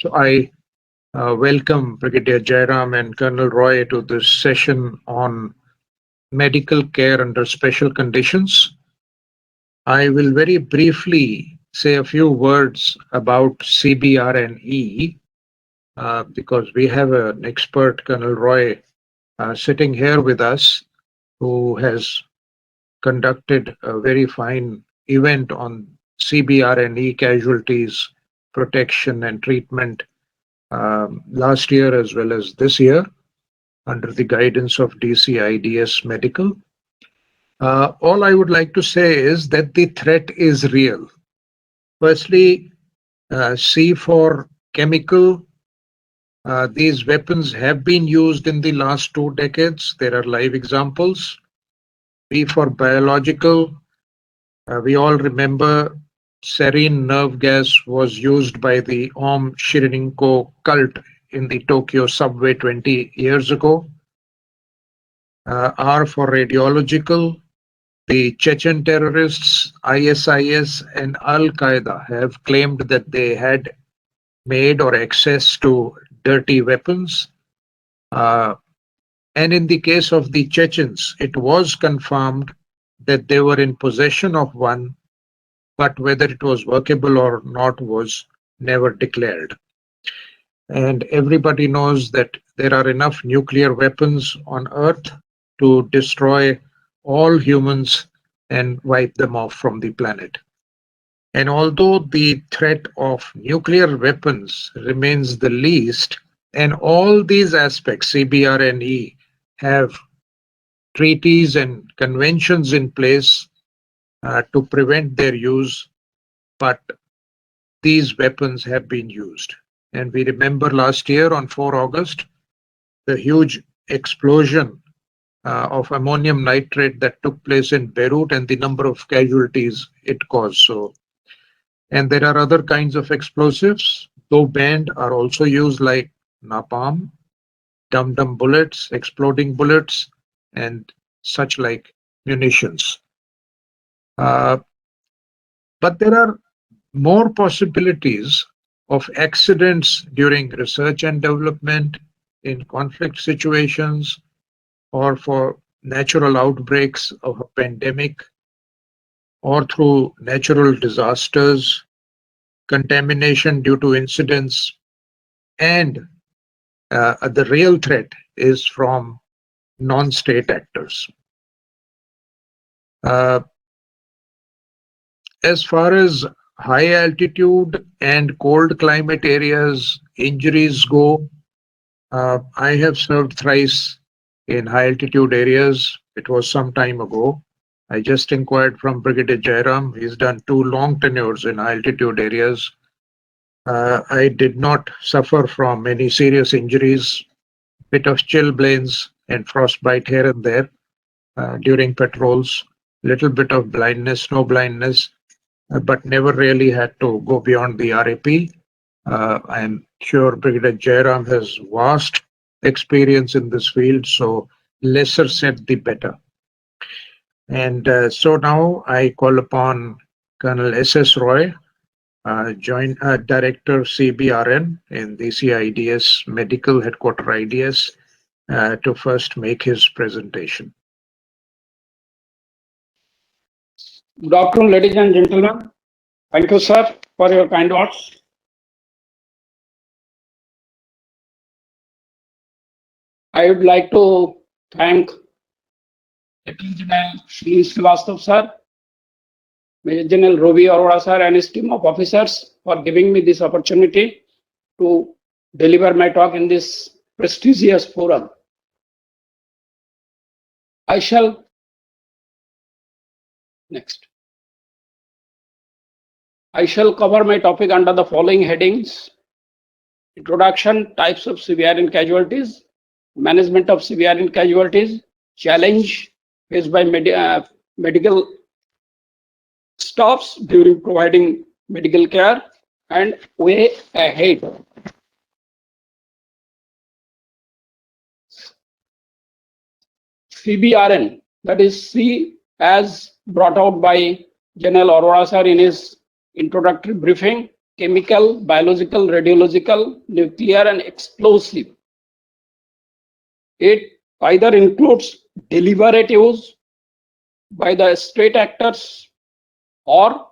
So I welcome Brigadier Jairam and Colonel Roy to this session on medical care under special conditions. I will very briefly say a few words about CBRNE because we have an expert, Colonel Roy, sitting here with us who has conducted a very fine event on CBRNE casualties, protection, and treatment last year as well as this year under the guidance of DCIDS Medical. All I would like to say is that the threat is real. Firstly, C for chemical. These weapons have been used in the last 2 decades. There are live examples. B for biological. We all remember sarin nerve gas was used by the Om Shirininko cult in the Tokyo subway 20 years ago. R for radiological. The Chechen terrorists, ISIS and Al-Qaeda have claimed that they had made or access to dirty weapons. And in the case of the Chechens, it was confirmed that they were in possession of one, but whether it was workable or not was never declared. And everybody knows that there are enough nuclear weapons on Earth to destroy all humans and wipe them off from the planet. And although the threat of nuclear weapons remains the least, and all these aspects, CBRNE, have treaties and conventions in place to prevent their use, but these weapons have been used. And we remember last year on 4 August, the huge explosion of ammonium nitrate that took place in Beirut and the number of casualties it caused. So, and there are other kinds of explosives, though banned, are also used like napalm, dum-dum bullets, exploding bullets, and such like munitions. But there are more possibilities of accidents during research and development, in conflict situations, or for natural outbreaks of a pandemic, or through natural disasters, contamination due to incidents, and the real threat is from non-state actors. As far as high altitude and cold climate areas injuries go, I have served thrice in high altitude areas. It was some time ago. I just inquired from Brigadier Jairam. He's done 2 long tenures in high altitude areas. I did not suffer from any serious injuries, bit of chilblains and frostbite here and there during patrols, little bit of blindness, snow blindness, but never really had to go beyond the RAP. I'm sure Brigadier Jairam has vast experience in this field, so lesser said the better. And so now I call upon Colonel S.S. Roy, Joint Director CBRN in DCIDS Medical Headquarter IDS, to first make his presentation. Good afternoon, ladies and gentlemen. Thank you, sir, for your kind words. I would like to thank Captain General Shri Srivastav, sir, Major General Robi Arora, sir, and his team of officers for giving me this opportunity to deliver my talk in this prestigious forum. I shall cover my topic under the following headings: introduction, types of CBRN casualties, management of CBRN casualties, challenge faced by medical staffs during providing medical care, and way ahead. CBRN, that is C as brought out by General Arora sir in his introductory briefing, chemical, biological, radiological, nuclear, and explosive. It either includes deliberate use by the state actors, or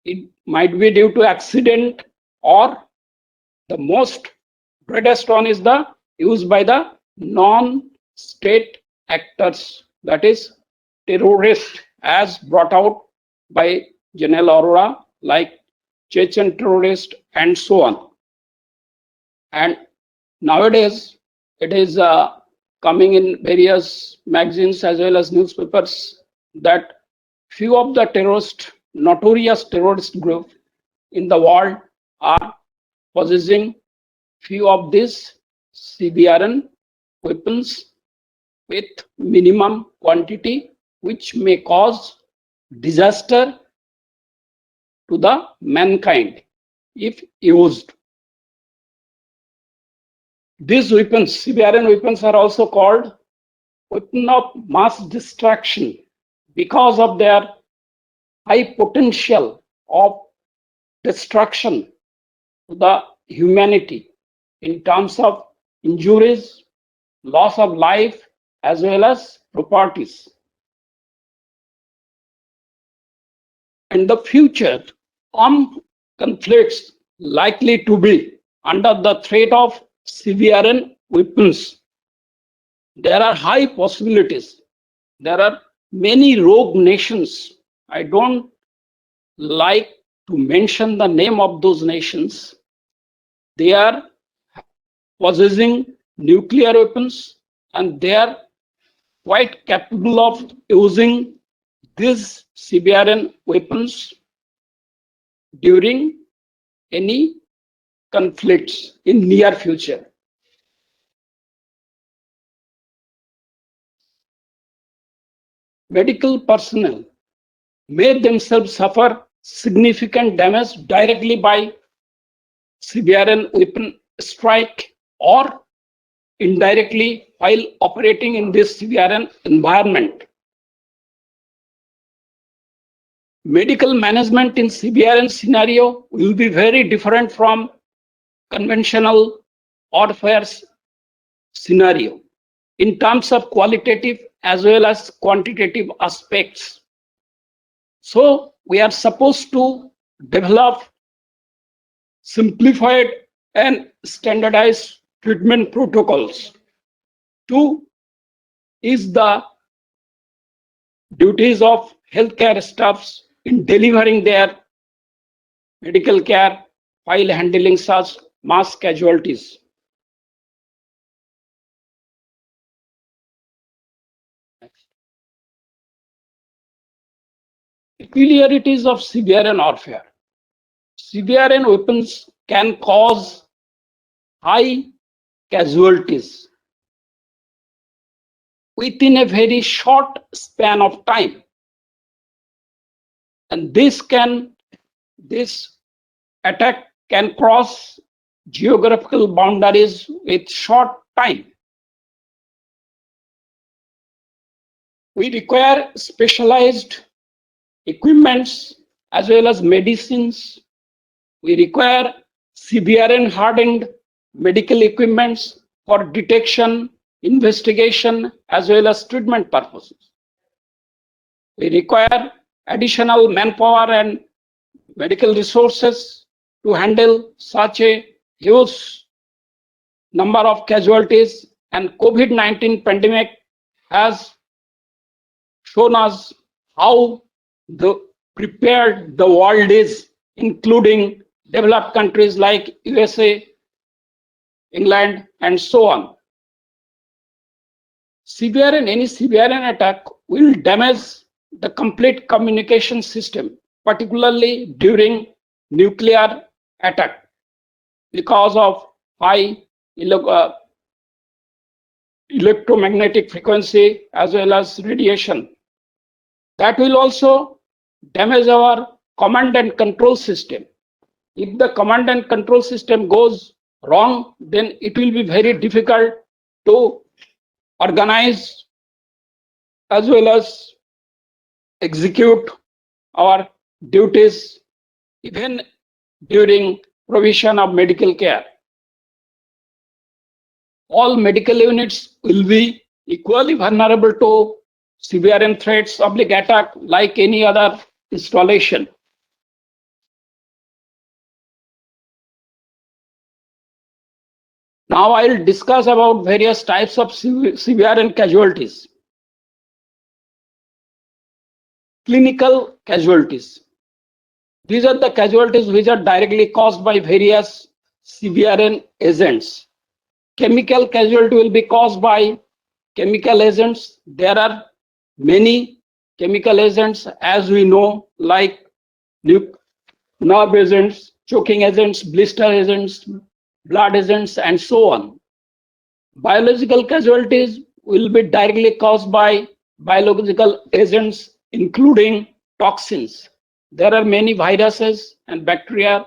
it might be due to accident, or the most greatest one is the use by the non-state actors, that is terrorist, as brought out by General Arora, like Chechen terrorist and so on. And nowadays it is coming in various magazines as well as newspapers that few of the notorious terrorist group in the world are possessing few of these CBRN weapons with minimum quantity, which may cause disaster to the mankind if used. These weapons, CBRN weapons, are also called weapon of mass destruction because of their high potential of destruction to the humanity in terms of injuries, loss of life, as well as properties. In the future, armed conflicts likely to be under the threat of CBRN weapons. There are high possibilities. There are many rogue nations. I don't like to mention the name of those nations. They are possessing nuclear weapons, and they are quite capable of using these CBRN weapons during any conflicts in near future. Medical personnel may themselves suffer significant damage directly by CBRN weapon strike or indirectly while operating in this CBRN environment. Medical management in CBRN scenario will be very different from conventional warfare scenario in terms of qualitative as well as quantitative aspects. So we are supposed to develop simplified and standardized treatment protocols to ease the duties of healthcare staffs in delivering their medical care while handling such mass casualties. Peculiarities of CBRN warfare. CBRN weapons can cause high casualties within a very short span of time. And this attack can cross geographical boundaries with short time. We require specialized equipments as well as medicines. We require CBRN hardened medical equipments for detection, investigation, as well as treatment purposes. We require additional manpower and medical resources to handle such a huge number of casualties, and COVID-19 pandemic has shown us how prepared the world is, including developed countries like USA, England, and so on. Any CBRN attack will damage the complete communication system, particularly during nuclear attack, because of high electromagnetic frequency as well as radiation. That will also damage our command and control system. If the command and control system goes wrong, then it will be very difficult to organize as well as execute our duties. Even during provision of medical care. All medical units will be equally vulnerable to severe threats of the attack like any other installation. Now I'll discuss about various types of severe casualties. Clinical casualties. These are the casualties which are directly caused by various severe agents. Chemical casualty will be caused by chemical agents. There are many chemical agents, as we know, like nerve agents, choking agents, blister agents, blood agents, and so on. Biological casualties will be directly caused by biological agents, including toxins. There are many viruses and bacteria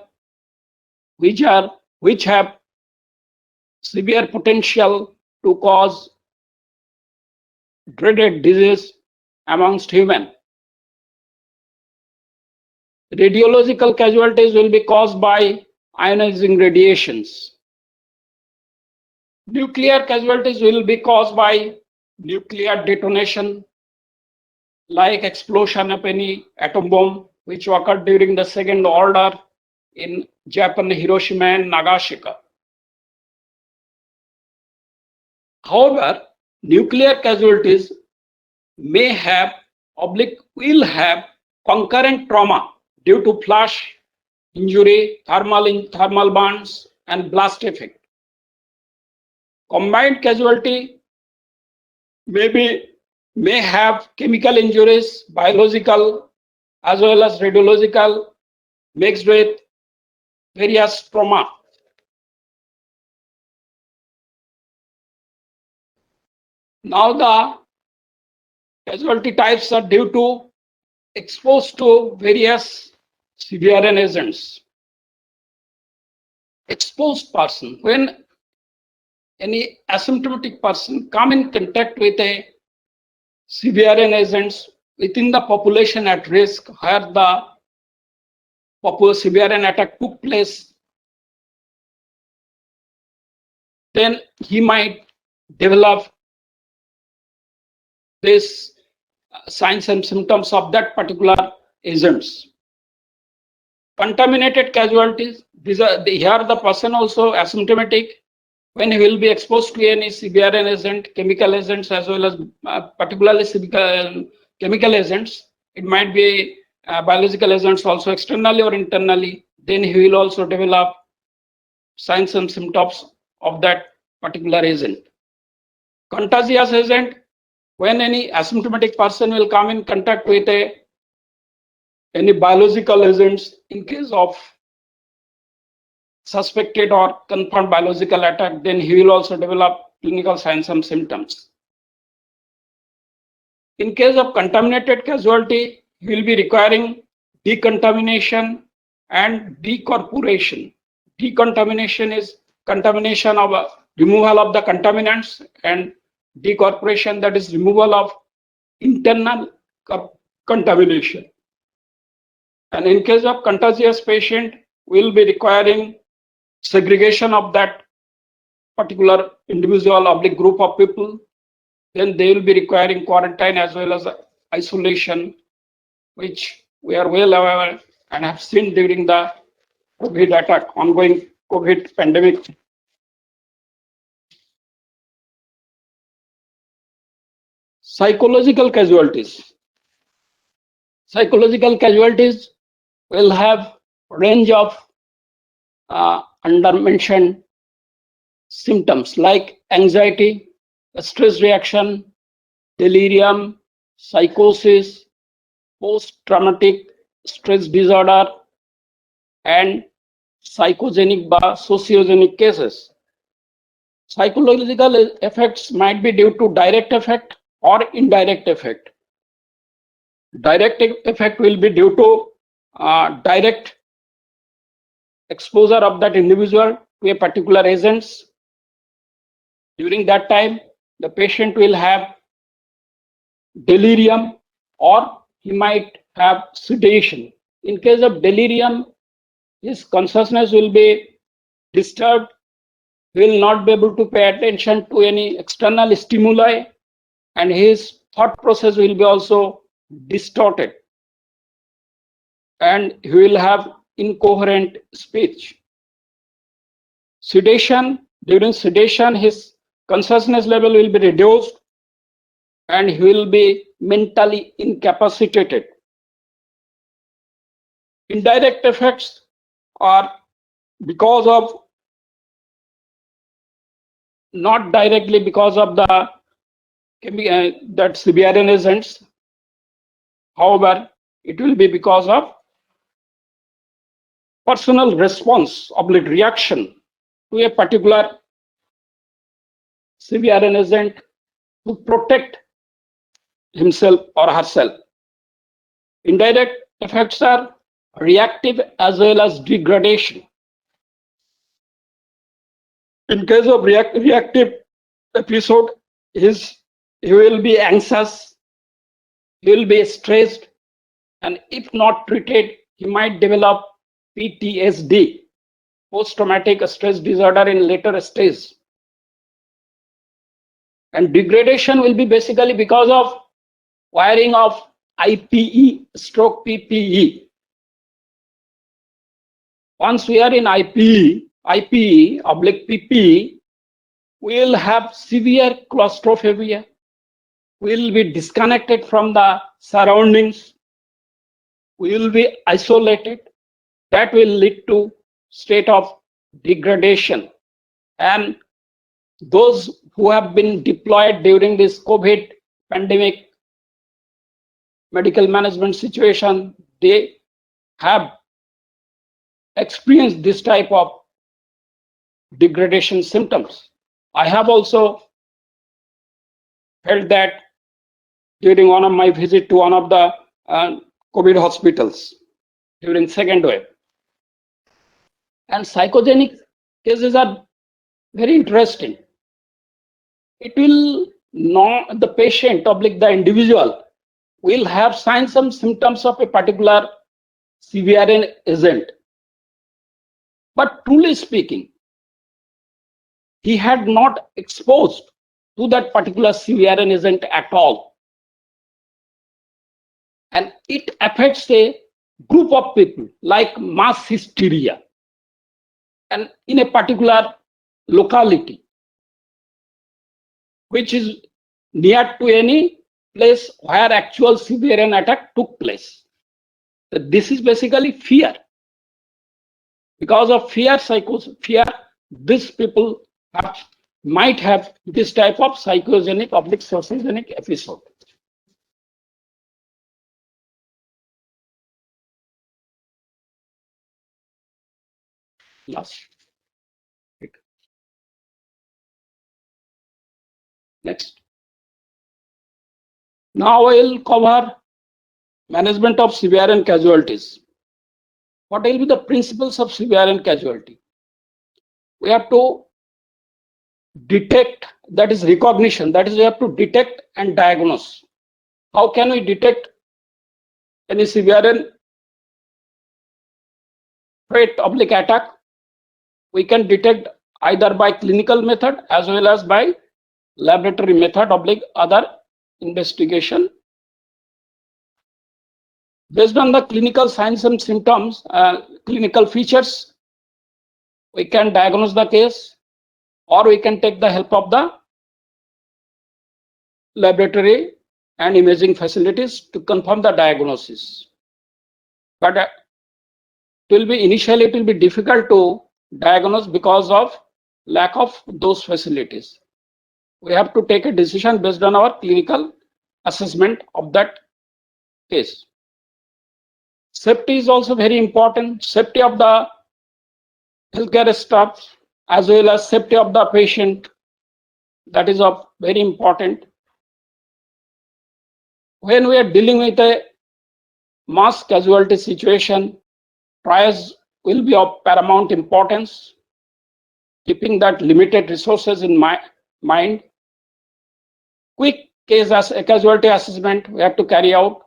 which have severe potential to cause dreaded disease amongst humans. Radiological casualties will be caused by ionizing radiations. Nuclear casualties will be caused by nuclear detonation, like explosion of any atom bomb, which occurred during the Second World War in Japan, Hiroshima and Nagasaki. However, nuclear casualties may have will have concurrent trauma due to flash injury, thermal burns, and blast effect. Combined casualty may have chemical injuries, biological as well as radiological, mixed with various trauma. Now the casualty types are due to exposed to various severe agents. Exposed person, when any asymptomatic person come in contact with a severe agents within the population at risk where the severe attack took place, then he might develop this signs and symptoms of that particular agents. Contaminated casualties, here the person also asymptomatic. When he will be exposed to any severe agent, chemical agents as well as particularly chemical agents, it might be biological agents also externally or internally, then he will also develop signs and symptoms of that particular agent. Contagious agent, when any asymptomatic person will come in contact with any biological agents, in case of suspected or confirmed biological attack, then he will also develop clinical signs and symptoms. In case of contaminated casualty, he will be requiring decontamination and decorporation. Decontamination is contamination of removal of the contaminants, and decorporation, that is removal of internal contamination. And in case of contagious patient, we will be requiring segregation of that particular individual or group of people. Then they will be requiring quarantine as well as isolation, which we are well aware and have seen during the COVID attack, ongoing COVID pandemic. Psychological casualties. Psychological casualties will have range of undermentioned symptoms like anxiety, stress reaction, delirium, psychosis, post-traumatic stress disorder, and psychogenic or sociogenic cases. Psychological effects might be due to direct effect or indirect effect. Direct effect will be due to direct exposure of that individual to a particular agents. During that time, the patient will have delirium or he might have sedation. In case of delirium, his consciousness will be disturbed, he will not be able to pay attention to any external stimuli, and his thought process will be also distorted, and he will have incoherent speech. During sedation, his consciousness level will be reduced and he will be mentally incapacitated. Indirect effects are because of, not directly because of the that CBRN agents. However, it will be because of personal response, reaction to a particular CBRN agent to protect himself or herself. Indirect effects are reactive as well as degradation. In case of reactive episode, he will be anxious, he will be stressed, and if not treated, he might develop PTSD, post-traumatic stress disorder, in later stage. And degradation will be basically because of wiring of IPE stroke PPE. Once we are in IPE oblique PPE, we will have severe claustrophobia. We will be disconnected from the surroundings. We will be isolated. That will lead to state of degradation. And those who have been deployed during this COVID pandemic medical management situation, they have experienced this type of degradation symptoms. I have also felt that during one of my visit to one of the COVID hospitals during second wave. And psychogenic cases are very interesting. It will not, the patient, the individual, will have signs and symptoms of a particular CBRN agent. But truly speaking, he had not exposed to that particular CBRN agent at all. And it affects a group of people like mass hysteria, and in a particular locality, which is near to any place where actual CBRN attack took place. So this is basically fear. Because of fear, these people might have this type of psychogenic sociogenic episode. Last. Next. Now I will cover management of CBRN casualties. What will be the principles of CBRN casualty? We have to detect, that is recognition, that is we have to detect and diagnose. How can we detect any CBRN threat attack? We can detect either by clinical method as well as by laboratory method other investigation. Based on the clinical signs and symptoms, clinical features, we can diagnose the case, or we can take the help of the laboratory and imaging facilities to confirm the diagnosis. But initially it will be difficult to diagnose because of lack of those facilities. We have to take a decision based on our clinical assessment of that case. Safety is also very important. Safety of the healthcare staff as well as safety of the patient, that is of very important. When we are dealing with a mass casualty situation, triage will be of paramount importance, keeping that limited resources in mind. Quick casualty assessment we have to carry out.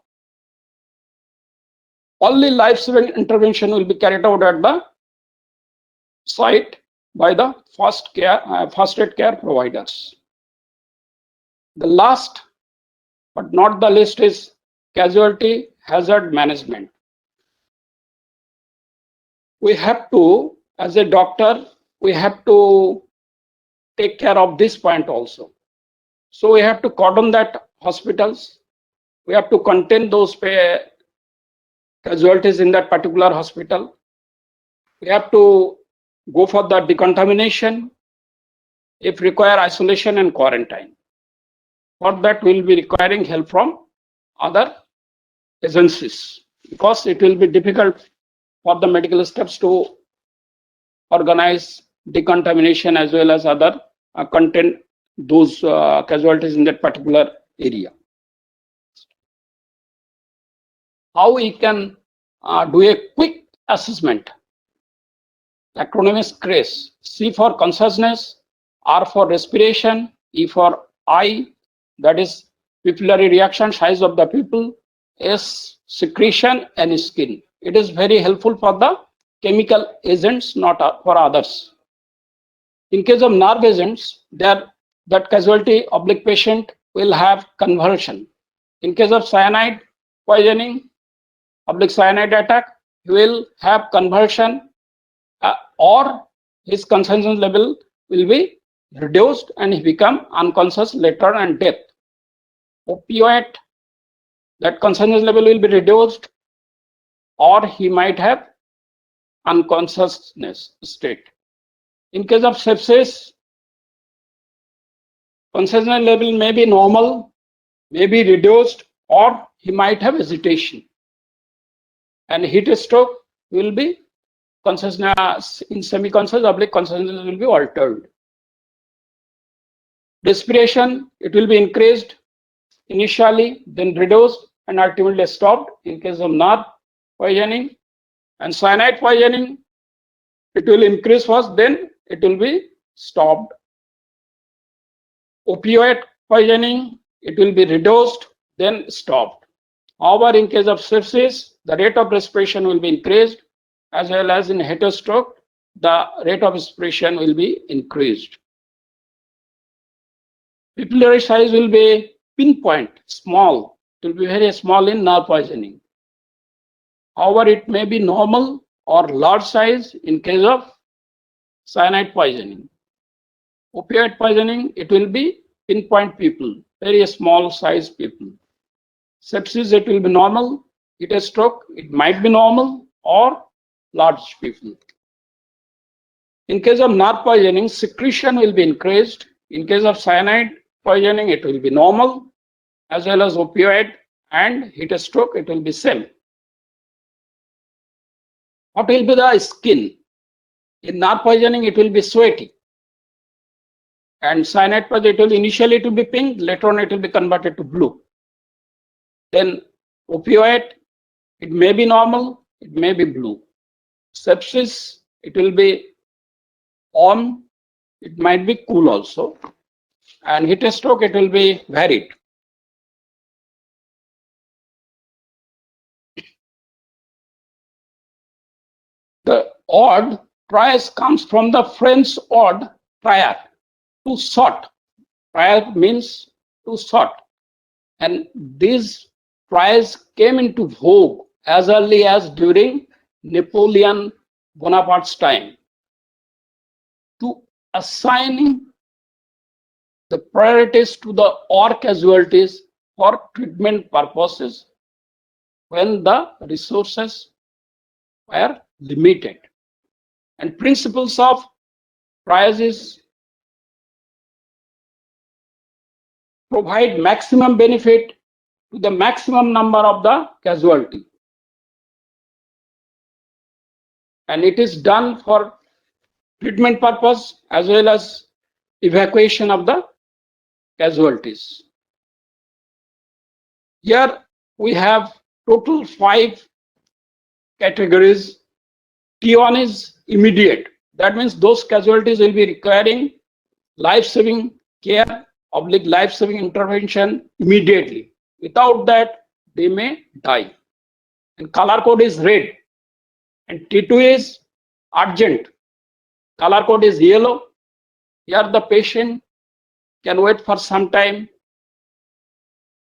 only life-saving intervention will be carried out at the site by the first aid care providers. The last but not the least is casualty hazard management. We have to, as a doctor, we have to take care of this point also. So we have to cordon that hospitals. We have to contain those casualties in that particular hospital. We have to go for the decontamination, if require isolation and quarantine. For that, we will be requiring help from other agencies because it will be difficult for the medical staffs to organize decontamination as well as other contain those casualties in that particular area. How we can do a quick assessment? Acronym is CRACE. C for consciousness, R for respiration, E for eye, that is pupillary reaction, size of the pupil, S secretion and skin. It is very helpful for the chemical agents, not for others. In case of nerve agents, that casualty oblique patient will have conversion. In case of cyanide poisoning, oblique cyanide attack, he will have conversion or his consciousness level will be reduced and he become unconscious later and death. Opioid, that consciousness level will be reduced or he might have unconsciousness state. In case of sepsis, consciousness level may be normal, may be reduced, or he might have agitation. And heat stroke will be consciousness in semi-conscious, oblique consciousness will be altered. Respiration, it will be increased initially, then reduced, and ultimately stopped in case of nerve poisoning. And cyanide poisoning, it will increase first, then it will be stopped. Opioid poisoning, it will be reduced, then stopped. However, in case of sepsis, the rate of respiration will be increased, as well as in heat stroke, the rate of respiration will be increased. Pupillary size will be pinpoint, small. It will be very small in nerve poisoning. However, it may be normal or large size in case of cyanide poisoning. Opioid poisoning, it will be pinpoint pupil, very small size pupil. Sepsis, it will be normal. Heat stroke, it might be normal or large pupil. In case of nerve poisoning, secretion will be increased. In case of cyanide poisoning, it will be normal, as well as opioid and heat stroke, it will be same. What will be the skin? In nerve poisoning, it will be sweaty. And cyanide poisoning, it will initially it will be pink, later on it will be converted to blue. Then opioid, it may be normal, it may be blue. Sepsis, it will be warm, it might be cool also. And heat stroke, it will be varied. The odd trias comes from the French odd triad, to sort. Triad means to sort. And these triads came into vogue as early as during Napoleon Bonaparte's time, to assigning the priorities to the or casualties for treatment purposes when the resources were limited. And principles of triage is provide maximum benefit to the maximum number of the casualty. And it is done for treatment purpose as well as evacuation of the casualties. Here we have total 5 categories. T1 is immediate. That means those casualties will be requiring life-saving care, oblique life-saving intervention immediately. Without that, they may die. and color code is red, and T2 is urgent, color code is yellow. Here the patient can wait for some time.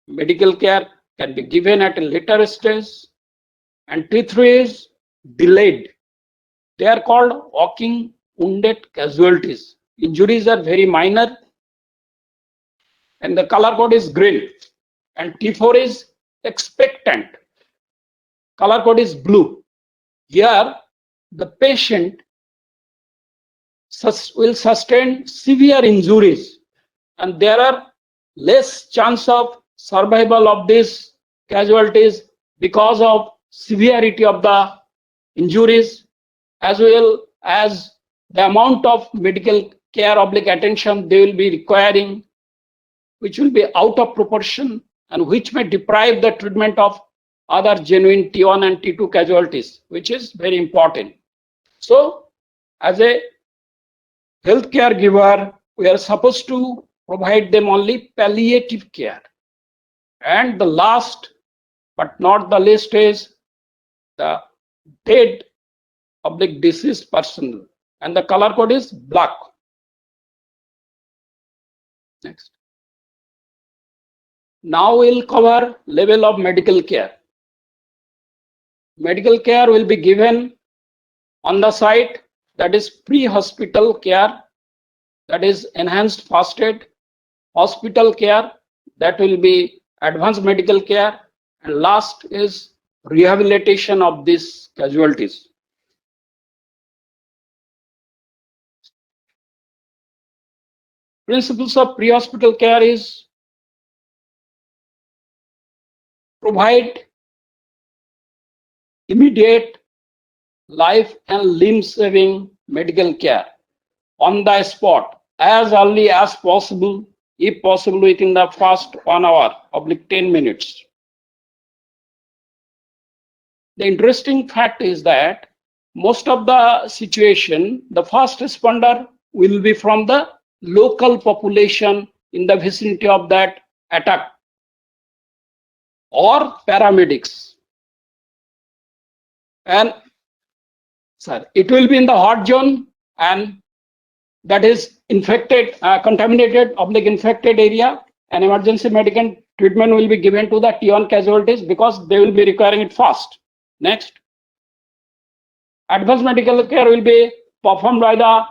Medical care can be given at a later stage, and T3 is delayed. They are called walking wounded casualties. Injuries are very minor, and the color code is green. And T4 is expectant. Color code is blue. Here, the patient will sustain severe injuries, and there are less chance of survival of these casualties because of severity of the injuries, as well as the amount of medical care attention they will be requiring, which will be out of proportion and which may deprive the treatment of other genuine T1 and T2 casualties, which is very important. So, as a healthcare giver, we are supposed to provide them only palliative care. And the last but not the least is the dead deceased person, and the color code is black. Next. Now we'll cover level of medical care. Medical care will be given on the site, that is pre-hospital care, that is enhanced first aid, hospital care, that will be advanced medical care, and last is rehabilitation of these casualties. Principles of pre-hospital care is provide immediate life and limb-saving medical care on the spot as early as possible, if possible within the first 1 hour, 10 minutes. The interesting fact is that most of the situation, the first responder will be from the local population in the vicinity of that attack, or paramedics. And it will be in the hot zone, and that is infected, contaminated, infected area, and emergency medical treatment will be given to the T1 casualties because they will be requiring it fast. Next. Advanced medical care will be performed by the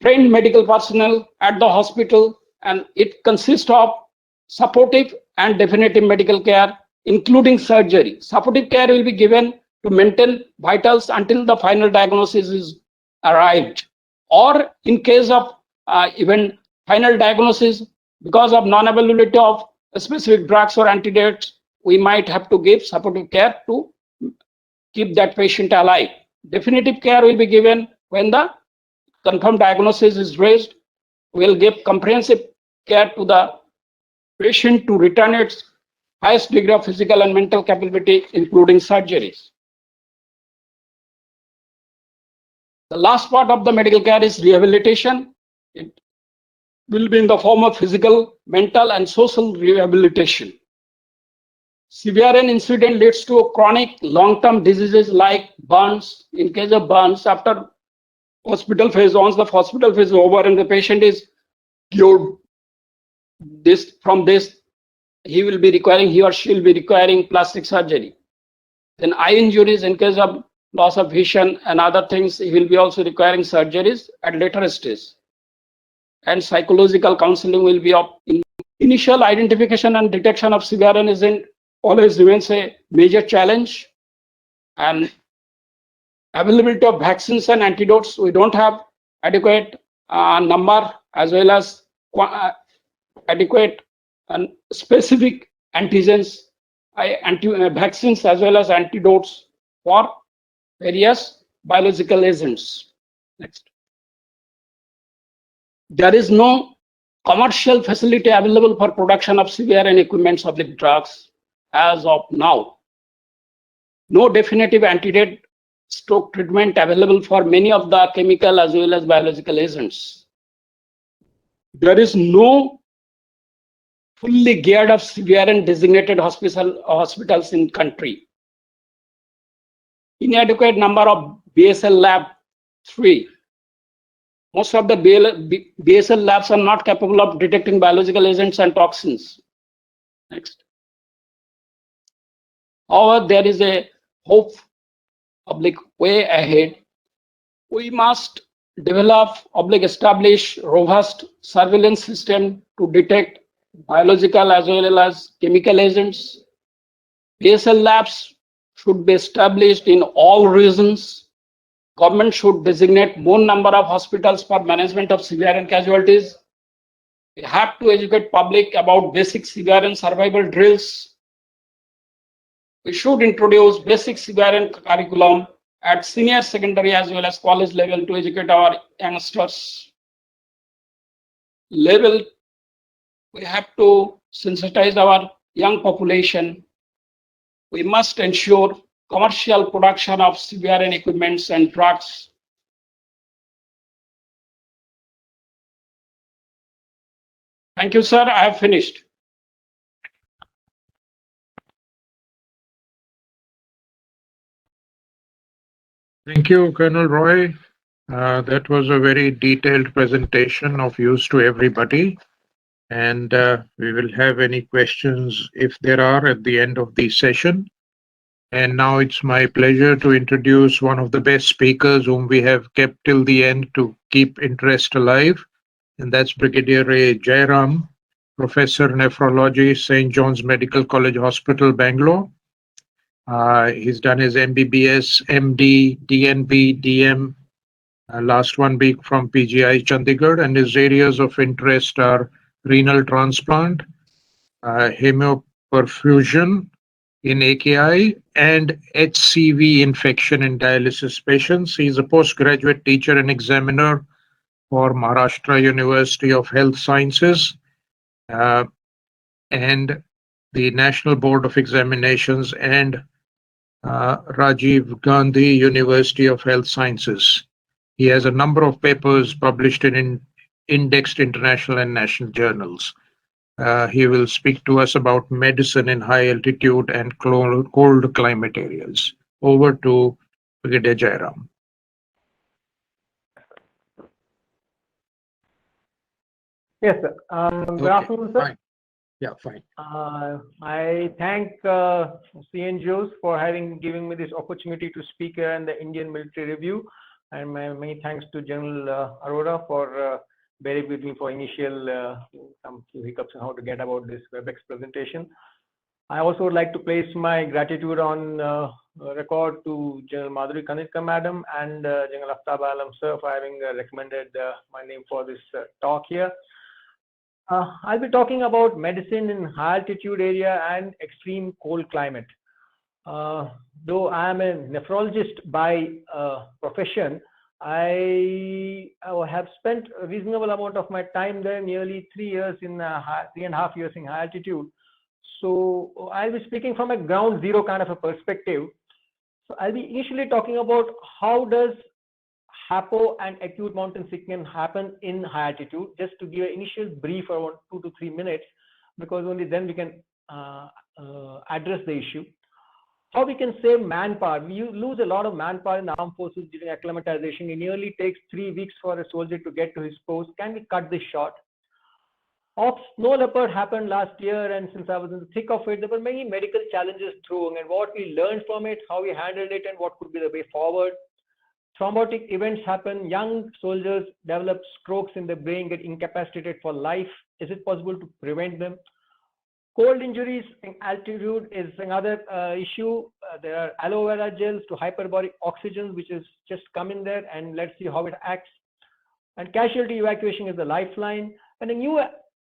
trained medical personnel at the hospital, and it consists of supportive and definitive medical care, including surgery. Supportive care will be given to maintain vitals until the final diagnosis is arrived, or in case of even final diagnosis, because of non-availability of specific drugs or antidotes, we might have to give supportive care to keep that patient alive. Definitive care will be given when the confirmed diagnosis is raised. We'll give comprehensive care to the patient to return its highest degree of physical and mental capability, including surgeries. The last part of the medical care is rehabilitation. It will be in the form of physical, mental, and social rehabilitation. Severe incident leads to chronic long-term diseases like burns. In case of burns, after hospital phase, once the hospital phase is over and the patient is cured from this, he or she will be requiring plastic surgery. Then eye injuries, in case of loss of vision and other things, he will be also requiring surgeries at later stage. And psychological counseling will be of initial identification and detection of severe incident always remains a major challenge. And availability of vaccines and antidotes, we don't have adequate number as well as adequate and specific antigens, vaccines as well as antidotes for various biological agents. Next. There is no commercial facility available for production of severe and equipment of drugs as of now. No definitive antidote stroke treatment available for many of the chemical as well as biological agents. There is no fully geared up severe and designated hospitals in country. inadequate number of BSL lab 3. Most of the BSL labs are not capable of detecting biological agents and toxins. Next. However, there is a hope way ahead. We must develop establish robust surveillance system to detect biological as well as chemical agents. BSL labs should be established in all regions. Government should designate more number of hospitals for management of civilian casualties. We have to educate public about basic civilian survival drills. We should introduce basic civilian curriculum at senior secondary as well as college level to educate our youngsters. We have to sensitize our young population. We must ensure commercial production of civilian equipments and drugs. Thank you, sir. I have finished. Thank you, Colonel Roy. That was a very detailed presentation of use to everybody. And we will have any questions if there are at the end of the session. And now it's my pleasure to introduce one of the best speakers whom we have kept till the end to keep interest alive. And that's Brigadier A. Jairam, Professor Nephrology, St. John's Medical College Hospital, Bangalore. He's done his MBBS, MD, DNB, DM, last one being from PGI Chandigarh, and his areas of interest are renal transplant, hemoperfusion in AKI, and HCV infection in dialysis patients. He's a postgraduate teacher and examiner for Maharashtra University of Health Sciences and the National Board of Examinations and Rajiv Gandhi University of Health Sciences. He has a number of papers published in indexed international and national journals. He will speak to us about medicine in high altitude and cold climate areas. Over to Brigadier Jairam. Yes, sir. Good afternoon, sir. Fine. Yeah, fine. I thank CNGOs for giving me this opportunity to speak here in the Indian Military Review, and many thanks to General Arora for bearing with me for initial some few hiccups on how to get about this WebEx presentation. I also would like to place my gratitude on record to General Madhuri Kanikar Madam and General Aftab Alam sir for having recommended my name for this talk here. I'll be talking about medicine in high altitude area and extreme cold climate. Though I am a nephrologist by profession, I have spent a reasonable amount of my time there, nearly 3 years in 3.5 years in high altitude. So I'll be speaking from a ground zero kind of a perspective. So I'll be initially talking about how does hypo and acute mountain sickness happen in high altitude, just to give an initial brief around 2 to 3 minutes, because only then we can address the issue. How we can save manpower. We lose a lot of manpower in the armed forces during acclimatization. It nearly takes 3 weeks for a soldier to get to his post. Can we cut this short? Snow leopard happened last year, and since I was in the thick of it, there were many medical challenges thrown, and what we learned from it, how we handled it, and what could be the way forward. Thrombotic events happen. Young soldiers develop strokes in the brain, get incapacitated for life. Is it possible to prevent them? Cold injuries in altitude is another issue. There are aloe vera gels to hyperbaric oxygen, which is just come in there, and let's see how it acts. And casualty evacuation is the lifeline. And a new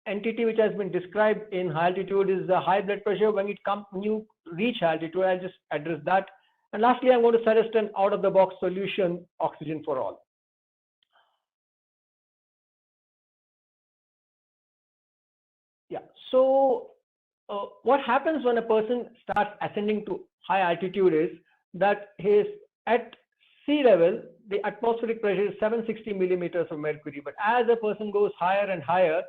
entity which has been described in high altitude is the high blood pressure. When you reach altitude, I'll just address that. And lastly, I'm going to suggest an out-of-the-box solution, oxygen for all. Yeah, so what happens when a person starts ascending to high altitude is that at sea level, the atmospheric pressure is 760 millimeters of mercury. But as a person goes higher and higher,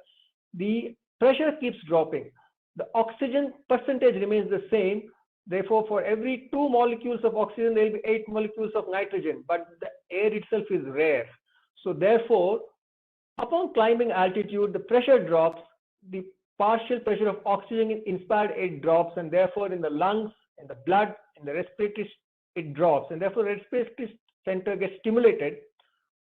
the pressure keeps dropping. The oxygen percentage remains the same, Therefore, for every 2 molecules of oxygen, there will be 8 molecules of nitrogen, but the air itself is rare. So therefore, upon climbing altitude, the pressure drops, the partial pressure of oxygen in inspired air drops, and therefore in the lungs, in the blood, in the respiratory, it drops, and therefore the respiratory center gets stimulated,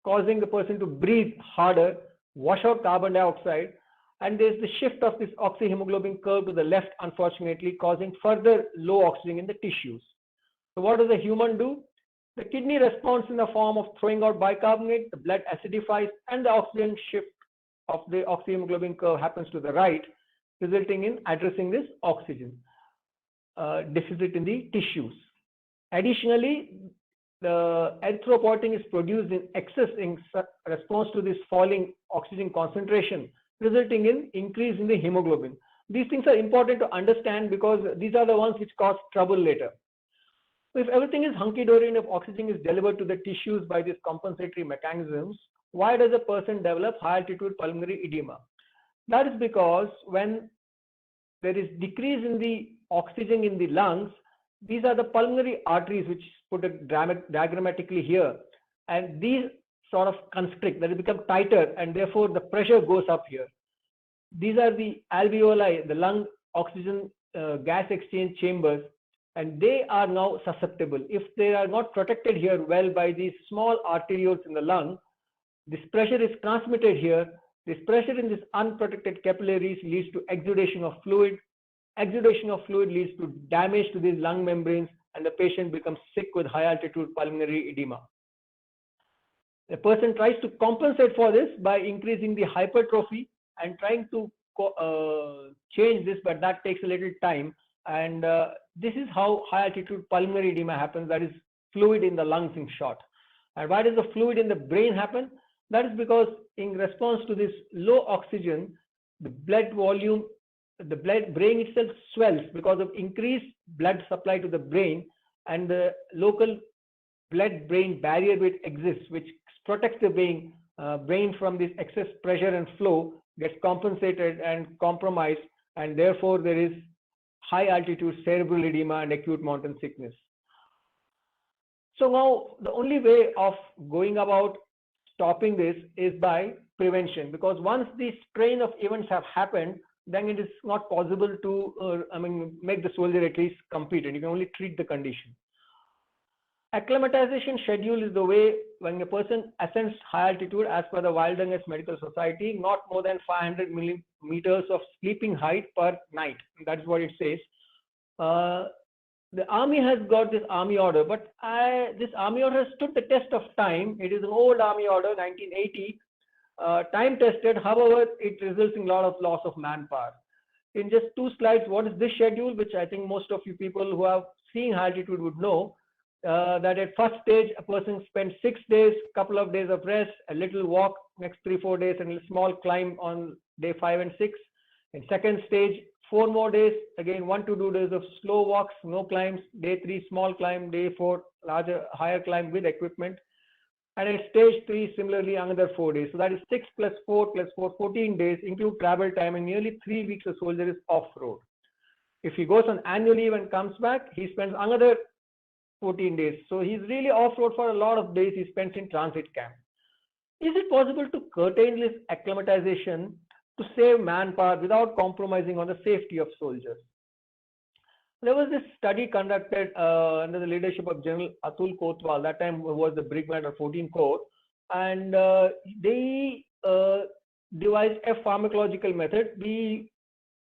causing the person to breathe harder, wash out carbon dioxide, and there's the shift of this oxyhemoglobin curve to the left, unfortunately, causing further low oxygen in the tissues. So what does the human do? The kidney responds in the form of throwing out bicarbonate, the blood acidifies, and the oxygen shift of the oxyhemoglobin curve happens to the right, resulting in addressing this oxygen deficit in the tissues. Additionally, the erythropoietin is produced in excess in response to this falling oxygen concentration, resulting in increase in the hemoglobin. These things are important to understand because these are the ones which cause trouble later. So if everything is hunky-dory and if oxygen is delivered to the tissues by these compensatory mechanisms, why does a person develop high altitude pulmonary edema? That is because when there is decrease in the oxygen in the lungs, these are the pulmonary arteries which put it diagrammatically here, and these sort of constrict, that it become tighter, and therefore the pressure goes up here. These are the alveoli, the lung oxygen gas exchange chambers, and they are now susceptible. If they are not protected here well by these small arterioles in the lung, this pressure is transmitted here. This pressure in this unprotected capillaries leads to exudation of fluid. Exudation of fluid leads to damage to these lung membranes, and the patient becomes sick with high altitude pulmonary edema. The person tries to compensate for this by increasing the hypertrophy and trying to change this, but that takes a little time. And this is how high altitude pulmonary edema happens, that is fluid in the lungs in short. And why does the fluid in the brain happen? That is because in response to this low oxygen, the blood volume, the brain itself swells because of increased blood supply to the brain, and the local blood-brain barrier which exists, which protects the brain from this excess pressure and flow, gets compensated and compromised, and therefore there is high altitude cerebral edema and acute mountain sickness. So now the only way of going about stopping this is by prevention, because once the strain of events have happened, then it is not possible to make the soldier at least compete, and you can only treat the condition. Acclimatization schedule is the way when a person ascends high altitude, as per the Wilderness Medical Society, not more than 500 meters of sleeping height per night. That is what it says. The army has got this army order, but this army order has stood the test of time. It is an old army order, 1980, time tested. However, it results in a lot of loss of manpower. In just 2 slides, what is this schedule, which I think most of you people who have seen high altitude would know. That at first stage, a person spends 6 days, couple of days of rest, a little walk next 3-4 days, and a small climb on day 5 and 6. In second stage, 4 more days, again 1 to 2 days of slow walks, no climbs. Day 3, small climb. Day 4, higher climb with equipment. And at stage 3, similarly, another 4 days. So that is 6 plus 4 plus 4, 14 days, include travel time, and nearly 3 weeks a soldier is off-road. If he goes on annual leave and comes back, he spends another 14 days. So he's really off-road for a lot of days he spends in transit camp. Is it possible to curtail this acclimatization to save manpower without compromising on the safety of soldiers? There was this study conducted under the leadership of General Atul Kotwal, that time was the Brigadier of 14th Corps, and they devised a pharmacological method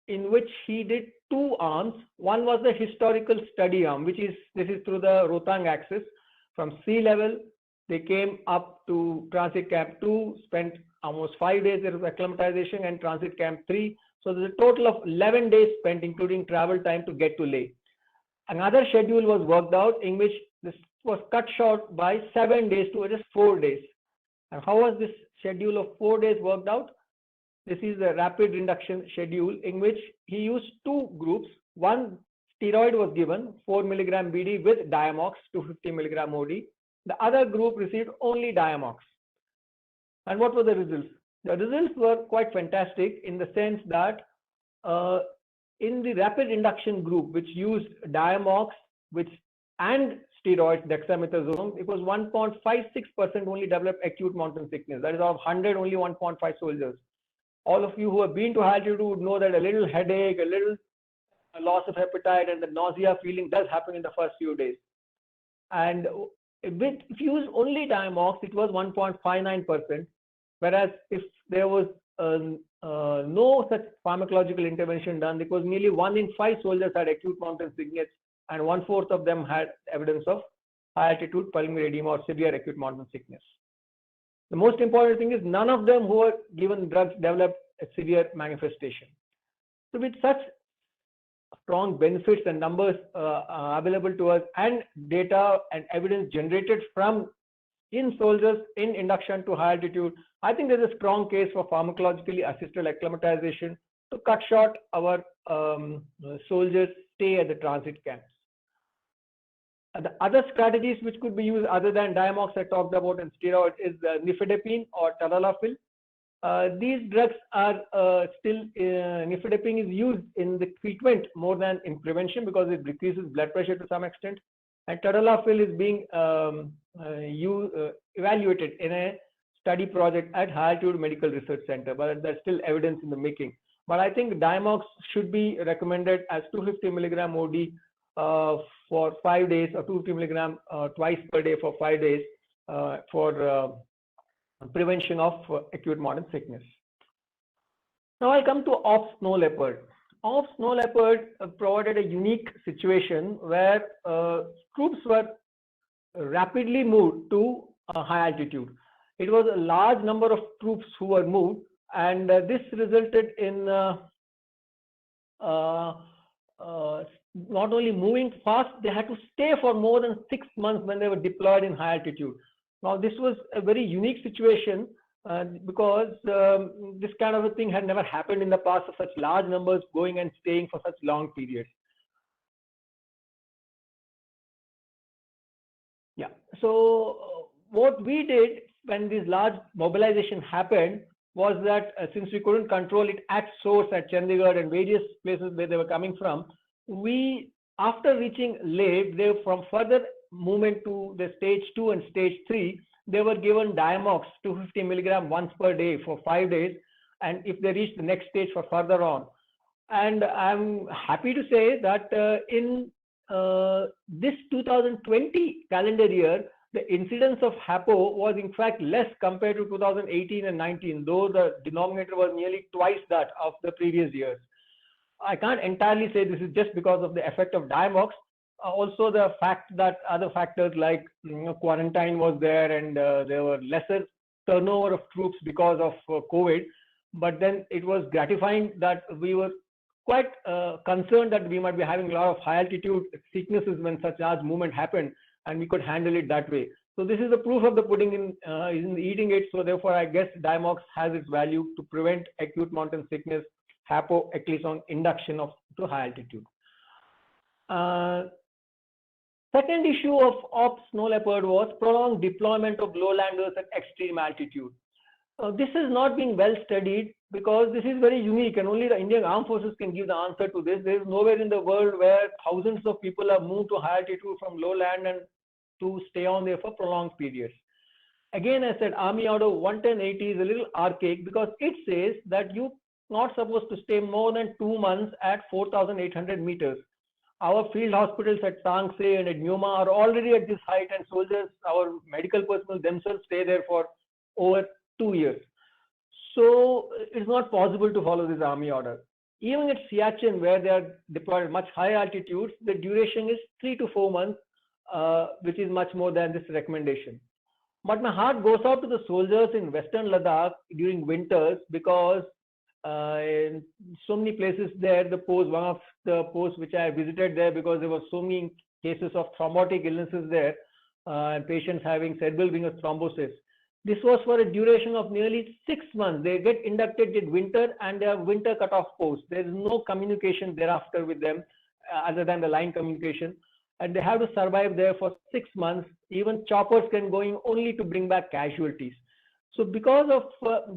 in which he did 2 arms. One was the historical study arm, this is through the Rohtang axis. From sea level, they came up to Transit Camp 2, spent almost 5 days there was acclimatization, and Transit Camp 3. So there's a total of 11 days spent, including travel time, to get to Leh. Another schedule was worked out in which this was cut short by 7 days to just 4 days. And how was this schedule of 4 days worked out? This is the rapid induction schedule in which he used 2 groups. One steroid was given, 4 milligram BD with Diamox, 250 milligram OD. The other group received only Diamox. And what were the results? The results were quite fantastic in the sense that in the rapid induction group, which used Diamox, and steroids, dexamethasone, it was 1.56% only developed acute mountain sickness. That is, out of 100, only 1.5 soldiers. All of you who have been to high altitude would know that a little headache, a little loss of appetite, and the nausea feeling does happen in the first few days. And if you use only Diamox, it was 1.59%, whereas if there was no such pharmacological intervention done, because nearly 1 in 5 soldiers had acute mountain sickness, and 1/4 of them had evidence of high altitude pulmonary edema or severe acute mountain sickness. The most important thing is none of them who were given drugs developed a severe manifestation. So with such strong benefits and numbers available to us, and data and evidence generated from in soldiers in induction to high altitude, I think there's a strong case for pharmacologically assisted acclimatization to cut short our soldiers' stay at the transit camps. The other strategies which could be used other than Diamox I talked about and steroid is nifedipine or tadalafil. These drugs are still, nifedipine is used in the treatment more than in prevention because it decreases blood pressure to some extent. And tadalafil is being evaluated in a study project at High Altitude Medical Research Center, but there's still evidence in the making. But I think Diamox should be recommended as 250 milligram OD for 5 days, or 250 milligram twice per day for 5 days for prevention of acute mountain sickness. Now I come to OPS Snow Leopard. OPS Snow Leopard provided a unique situation where troops were rapidly moved to high altitude. It was a large number of troops who were moved, and this resulted in not only moving fast, they had to stay for more than 6 months when they were deployed in high altitude. Now this was a very unique situation because this kind of a thing had never happened in the past, of such large numbers going and staying for such long periods. Yeah, so what we did when this large mobilization happened was that since we couldn't control it at source at Chandigarh and various places where they were coming from, we, after reaching Leh, they from further movement to the stage 2 and stage 3, they were given Diamox 250 milligram once per day for 5 days, and if they reach the next stage for further on. And I'm happy to say that in this 2020 calendar year, the incidence of HAPO was in fact less compared to 2018 and 19, though the denominator was nearly twice that of the previous years. I can't entirely say this is just because of the effect of Diamox. Also the fact that other factors like quarantine was there, and there were lesser turnover of troops because of COVID. But then it was gratifying that we were quite concerned that we might be having a lot of high altitude sicknesses when such large movement happened, and we could handle it that way. So this is the proof of the pudding in eating it. So therefore, I guess Diamox has its value to prevent acute mountain sickness, HAPO, at least on induction to high altitude. Second issue of OPS Snow Leopard was prolonged deployment of lowlanders at extreme altitude. This is not being well studied because this is very unique, and only the Indian Armed Forces can give the answer to this. There is nowhere in the world where thousands of people are moved to high altitude from low land and to stay on there for prolonged periods. Again, I said Army Order 11080 is a little archaic because it says that you're not supposed to stay more than 2 months at 4,800 meters. Our field hospitals at Tangsei and at Nyuma are already at this height, and soldiers, our medical personnel themselves stay there for over 2 years. So it's not possible to follow this army order. Even at Siachen, where they are deployed at much higher altitudes, the duration is 3 to 4 months, which is much more than this recommendation. But my heart goes out to the soldiers in Western Ladakh during winters, because in so many places there, one of the posts which I visited there, because there were so many cases of thrombotic illnesses there, and patients having cerebral venous thrombosis. This was for a duration of nearly 6 months. They get inducted in winter, and they are winter cutoff posts. There is no communication thereafter with them other than the line communication, and they have to survive there for 6 months. Even choppers can go in only to bring back casualties. So because of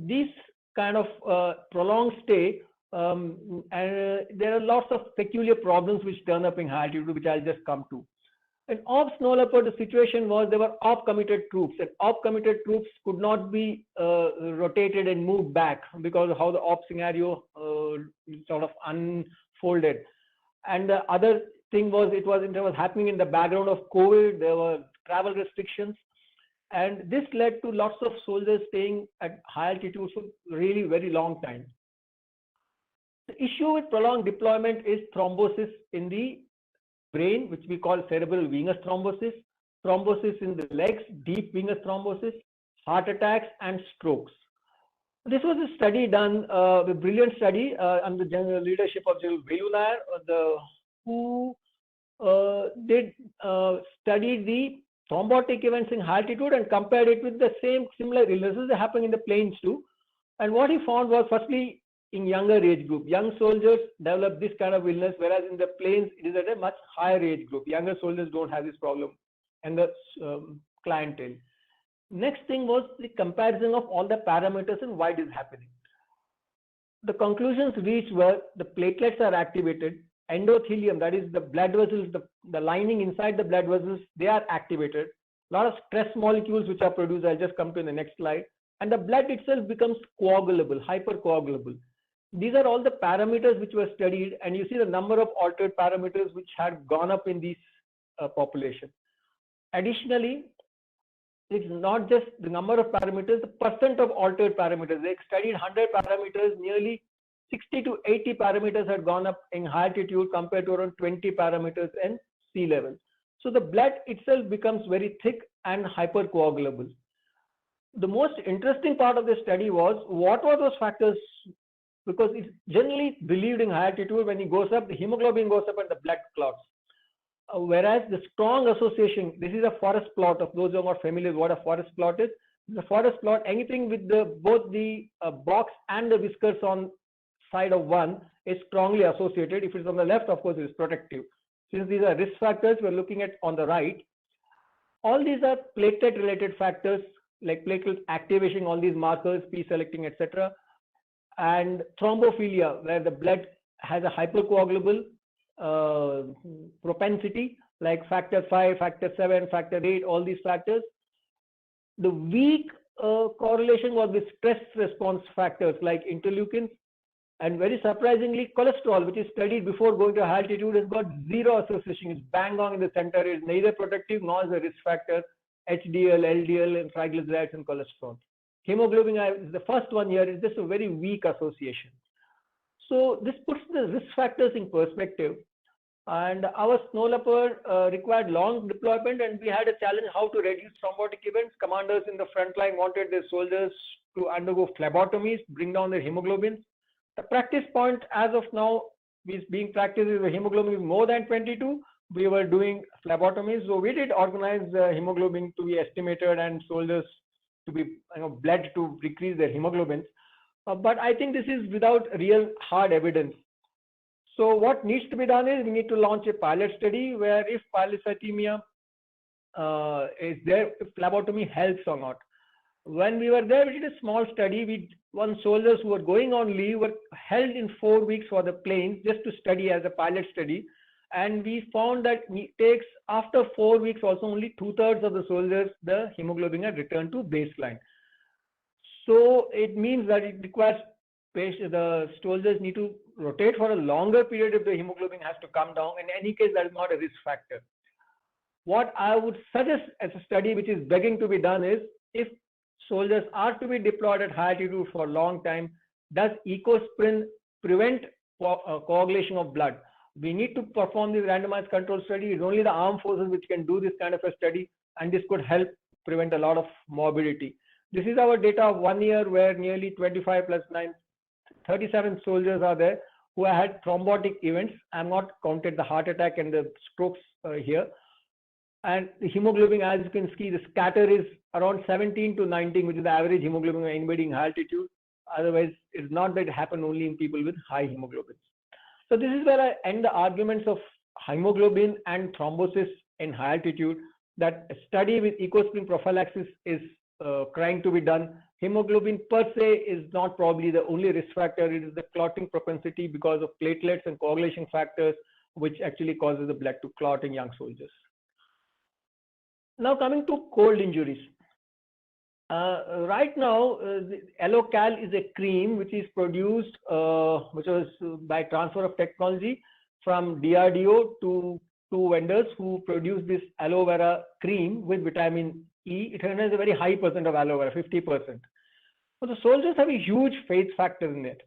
this kind of prolonged stay, And there are lots of peculiar problems which turn up in high altitude, which I'll just come to. In OP snow leopard, the situation was there were OP committed troops, and OP committed troops could not be rotated and moved back because of how the OP scenario sort of unfolded. And the other thing was it was happening in the background of COVID. There were travel restrictions, and this led to lots of soldiers staying at high altitude for really very long time. The issue with prolonged deployment is thrombosis in the brain, which we call cerebral venous thrombosis, thrombosis in the legs, deep venous thrombosis, heart attacks, and strokes. This was a study done, a brilliant study under the general leadership of General Velu Nair, who did study the thrombotic events in high altitude and compared it with the similar illnesses that happen in the plains too. And what he found was, firstly, in younger age group, young soldiers develop this kind of illness, whereas in the plains it is at a much higher age group. Younger soldiers don't have this problem, and the clientele. Next thing was the comparison of all the parameters and why it is happening. The conclusions reached were the platelets are activated, endothelium, that is the blood vessels, the lining inside the blood vessels, they are activated. A lot of stress molecules which are produced, I'll just come to in the next slide, and the blood itself becomes coagulable, hypercoagulable. These are all the parameters which were studied, and you see the number of altered parameters which had gone up in these population. Additionally, it's not just the number of parameters, the percent of altered parameters. They studied 100 parameters, nearly 60 to 80 parameters had gone up in high altitude compared to around 20 parameters in sea level. So the blood itself becomes very thick and hypercoagulable. The most interesting part of the study was what were those factors, because it's generally believed in high altitude when it goes up, the hemoglobin goes up and the blood clots. Whereas the strong association, this is a forest plot. Of those who are not familiar with what a forest plot is, the forest plot, anything with both the box and the whiskers on side of one is strongly associated. If it's on the left, of course, it is protective. Since these are risk factors, we're looking at on the right. All these are platelet-related factors like platelet activation, all these markers, P-selecting, etc. And thrombophilia, where the blood has a hypercoagulable propensity, like factor 5, factor 7, factor 8, all these factors. The weak correlation was with stress response factors like interleukins, and very surprisingly, cholesterol, which is studied before going to high altitude, has got zero association. It's bang on in the center. It's neither protective nor is a risk factor. HDL, LDL, and triglycerides and cholesterol. Hemoglobin is the first one here, is just a very weak association. So this puts the risk factors in perspective. And our snow leopard required long deployment, and we had a challenge how to reduce thrombotic events. Commanders in the front line wanted their soldiers to undergo phlebotomies, bring down their hemoglobins. The practice point as of now is being practiced is the hemoglobin is more than 22. We were doing phlebotomies, so we did organize hemoglobin to be estimated and soldiers to be bled to decrease their hemoglobins. But I think this is without real hard evidence. So what needs to be done is we need to launch a pilot study where if polycythemia is there, if phlebotomy helps or not. When we were there, we did a small study. Soldiers who were going on leave were held in 4 weeks for the planes just to study as a pilot study. And we found that it takes after 4 weeks also only 2/3 of the soldiers, the hemoglobin had returned to baseline. So it means that it requires the soldiers need to rotate for a longer period if the hemoglobin has to come down. In any case, that is not a risk factor. What I would suggest as a study which is begging to be done is, if soldiers are to be deployed at high altitude for a long time, does EcoSprint prevent coagulation of blood? We need to perform this randomized control study. It's only the armed forces which can do this kind of a study, and this could help prevent a lot of morbidity. This is our data of 1 year where nearly 25 plus 9, 37 soldiers are there who had thrombotic events. I'm not counted the heart attack and the strokes here. And the hemoglobin, as you can see, the scatter is around 17 to 19, which is the average hemoglobin when invading high altitude. Otherwise, it's not that it happens only in people with high hemoglobins. So this is where I end the arguments of hemoglobin and thrombosis in high altitude, that a study with EcoSprint prophylaxis is trying to be done. Hemoglobin per se is not probably the only risk factor. It is the clotting propensity because of platelets and coagulation factors, which actually causes the blood to clot in young soldiers. Now coming to cold injuries. Right now, the Alocal is a cream which is produced, which was by transfer of technology from DRDO to two vendors who produce this aloe vera cream with vitamin E. It has a very high percent of aloe vera, 50%. So the soldiers have a huge faith factor in it.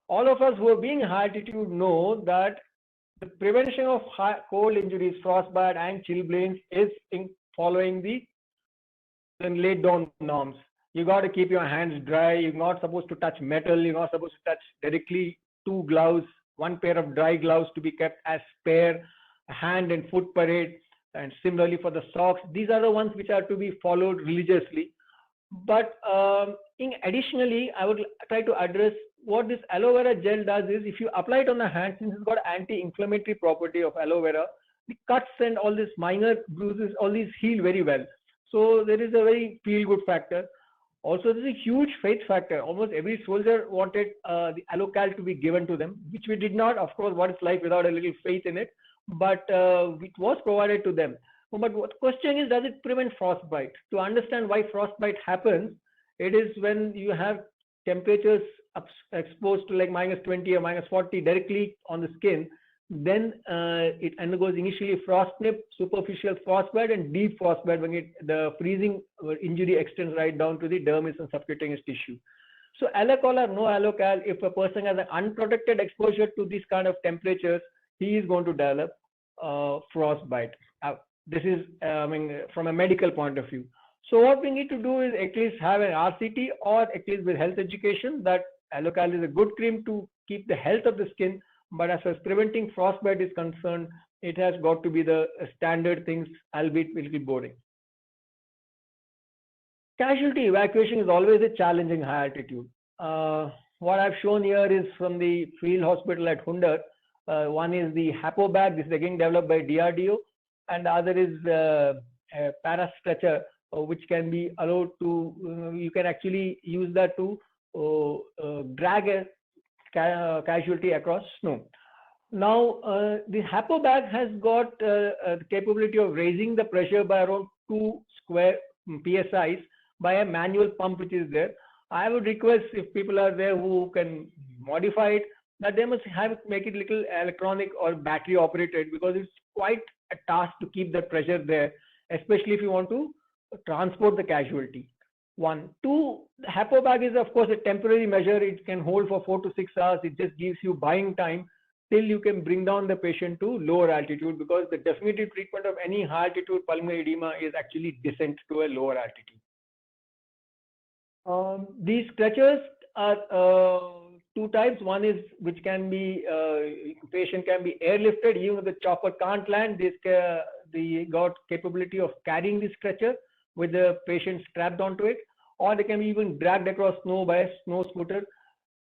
All of us who are being high altitude know that the prevention of cold injuries, frostbite and chilblains is following the laid down norms. You got to keep your hands dry. You're not supposed to touch metal. You're not supposed to touch directly. 2 gloves, 1 pair of dry gloves to be kept as spare, hand and foot parade, and similarly for the socks. These are the ones which are to be followed religiously. But additionally, I would try to address what this aloe vera gel does is if you apply it on the hand, since it's got anti-inflammatory property of aloe vera, the cuts and all these minor bruises, all these heal very well. So there is a very feel-good factor. Also, there's a huge faith factor. Almost every soldier wanted the Alocal to be given to them, which we did not. Of course, what is life without a little faith in it? But it was provided to them. But what question is, does it prevent frostbite? To understand why frostbite happens, it is when you have temperatures exposed to like -20 or -40 directly on the skin. Then it undergoes initially frost nip, superficial frostbite, and deep frostbite when the freezing injury extends right down to the dermis and subcutaneous tissue. So Alocal or no Alocal, if a person has an unprotected exposure to these kind of temperatures, he is going to develop frostbite. This is from a medical point of view. So what we need to do is at least have an RCT or at least with health education that Alocal is a good cream to keep the health of the skin. But as far as preventing frostbite is concerned, it has got to be the standard things, albeit a little boring. Casualty evacuation is always a challenging high altitude. What I've shown here is from the field hospital at Hundar. One is the HAPO bag. This is again developed by DRDO. And the other is a parastretcher, which can be allowed to, you can actually use that to drag a casualty across snow. Now, the HAPO bag has got the capability of raising the pressure by around 2 square psi's by a manual pump which is there. I would request if people are there who can modify it, that they must make it little electronic or battery operated, because it's quite a task to keep the pressure there, especially if you want to transport the casualty. 1. 2, the HAPO bag is of course a temporary measure. It can hold for 4 to 6 hours. It just gives you buying time till you can bring down the patient to lower altitude, because the definitive treatment of any high altitude pulmonary edema is actually descent to a lower altitude. These stretchers are 2 types. One is which can be, patient can be airlifted, even if the chopper can't land. They got capability of carrying the stretcher with the patient strapped onto it, or they can be even dragged across snow by a snow scooter.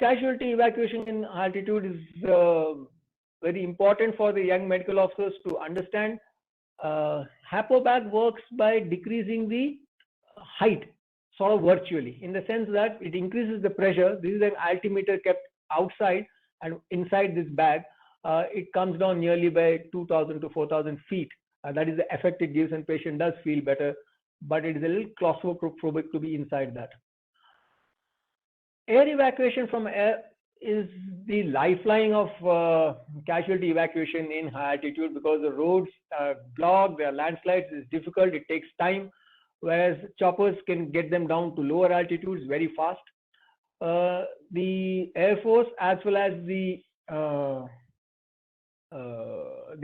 Casualty evacuation in altitude is very important for the young medical officers to understand. HAPO bag works by decreasing the height, sort of virtually, in the sense that it increases the pressure. This is an altimeter kept outside, and inside this bag, it comes down nearly by 2,000 to 4,000 feet. That is the effect it gives, and patient does feel better, but it is a little claustrophobic to be inside that. Air evacuation from air is the lifeline of casualty evacuation in high altitude, because the roads are blocked, there are landslides, it's difficult, it takes time, whereas choppers can get them down to lower altitudes very fast. The Air Force as well as the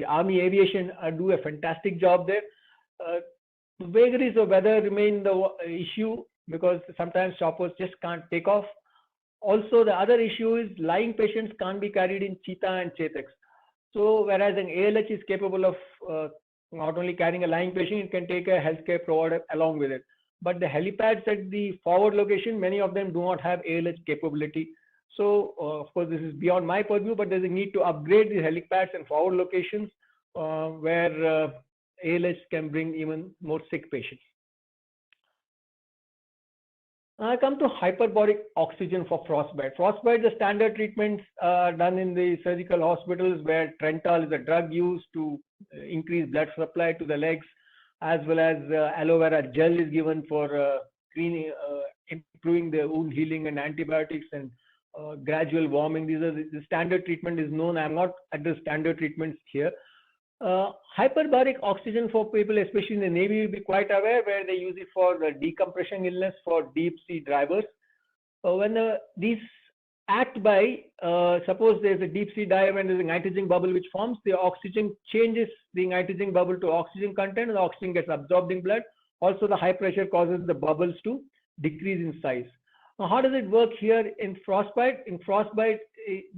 Army Aviation do a fantastic job there. The vagaries of weather remain the issue, because sometimes choppers just can't take off. Also, the other issue is lying patients can't be carried in Cheetah and Chetaks. So, whereas an ALH is capable of not only carrying a lying patient, it can take a healthcare provider along with it. But the helipads at the forward location, many of them do not have ALH capability. So, of course, this is beyond my purview, but there's a need to upgrade the helipads and forward locations where ALH can bring even more sick patients. I come to hyperbaric oxygen for frostbite. Frostbite, the standard treatments done in the surgical hospitals where Trental is a drug used to increase blood supply to the legs, as well as aloe vera gel is given for cleaning, improving the wound healing, and antibiotics and gradual warming. These are the standard treatment is known. I'm not at the standard treatments here. Hyperbaric oxygen for people, especially in the Navy, will be quite aware, where they use it for the decompression illness for deep sea divers. When these act by, suppose there's a deep sea dive and there's a nitrogen bubble which forms, the oxygen changes the nitrogen bubble to oxygen content, and the oxygen gets absorbed in blood. Also, the high pressure causes the bubbles to decrease in size. Now, how does it work here in frostbite? In frostbite,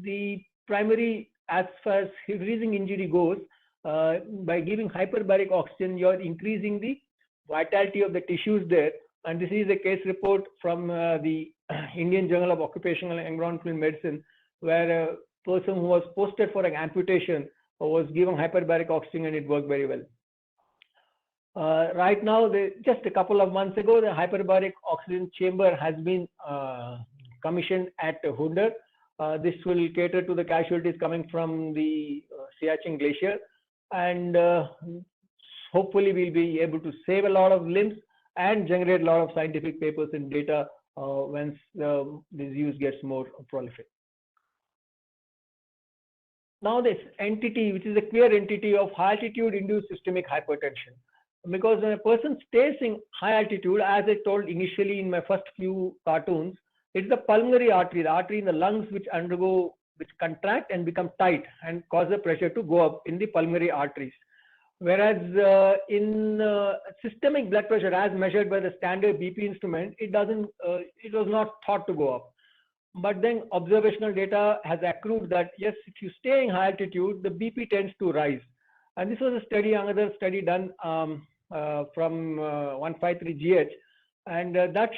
the primary, as far as freezing injury goes, by giving hyperbaric oxygen, you're increasing the vitality of the tissues there. And this is a case report from the Indian Journal of Occupational and Environmental Medicine, where a person who was posted for an amputation was given hyperbaric oxygen and it worked very well. Right now, just a couple of months ago, the hyperbaric oxygen chamber has been commissioned at Hundar. This will cater to the casualties coming from the Siachen Glacier, and hopefully we'll be able to save a lot of limbs and generate a lot of scientific papers and data once this use gets more prolific. Now this entity, which is a clear entity of high altitude induced systemic hypertension, because when a person stays in high altitude, as I told initially in my first few cartoons, it's the pulmonary artery, the artery in the lungs which contract and become tight and cause the pressure to go up in the pulmonary arteries. Whereas in systemic blood pressure, as measured by the standard BP instrument, it was not thought to go up. But then observational data has accrued that yes, if you stay in high altitude, the BP tends to rise. And this was a study, another study done from 153GH, and that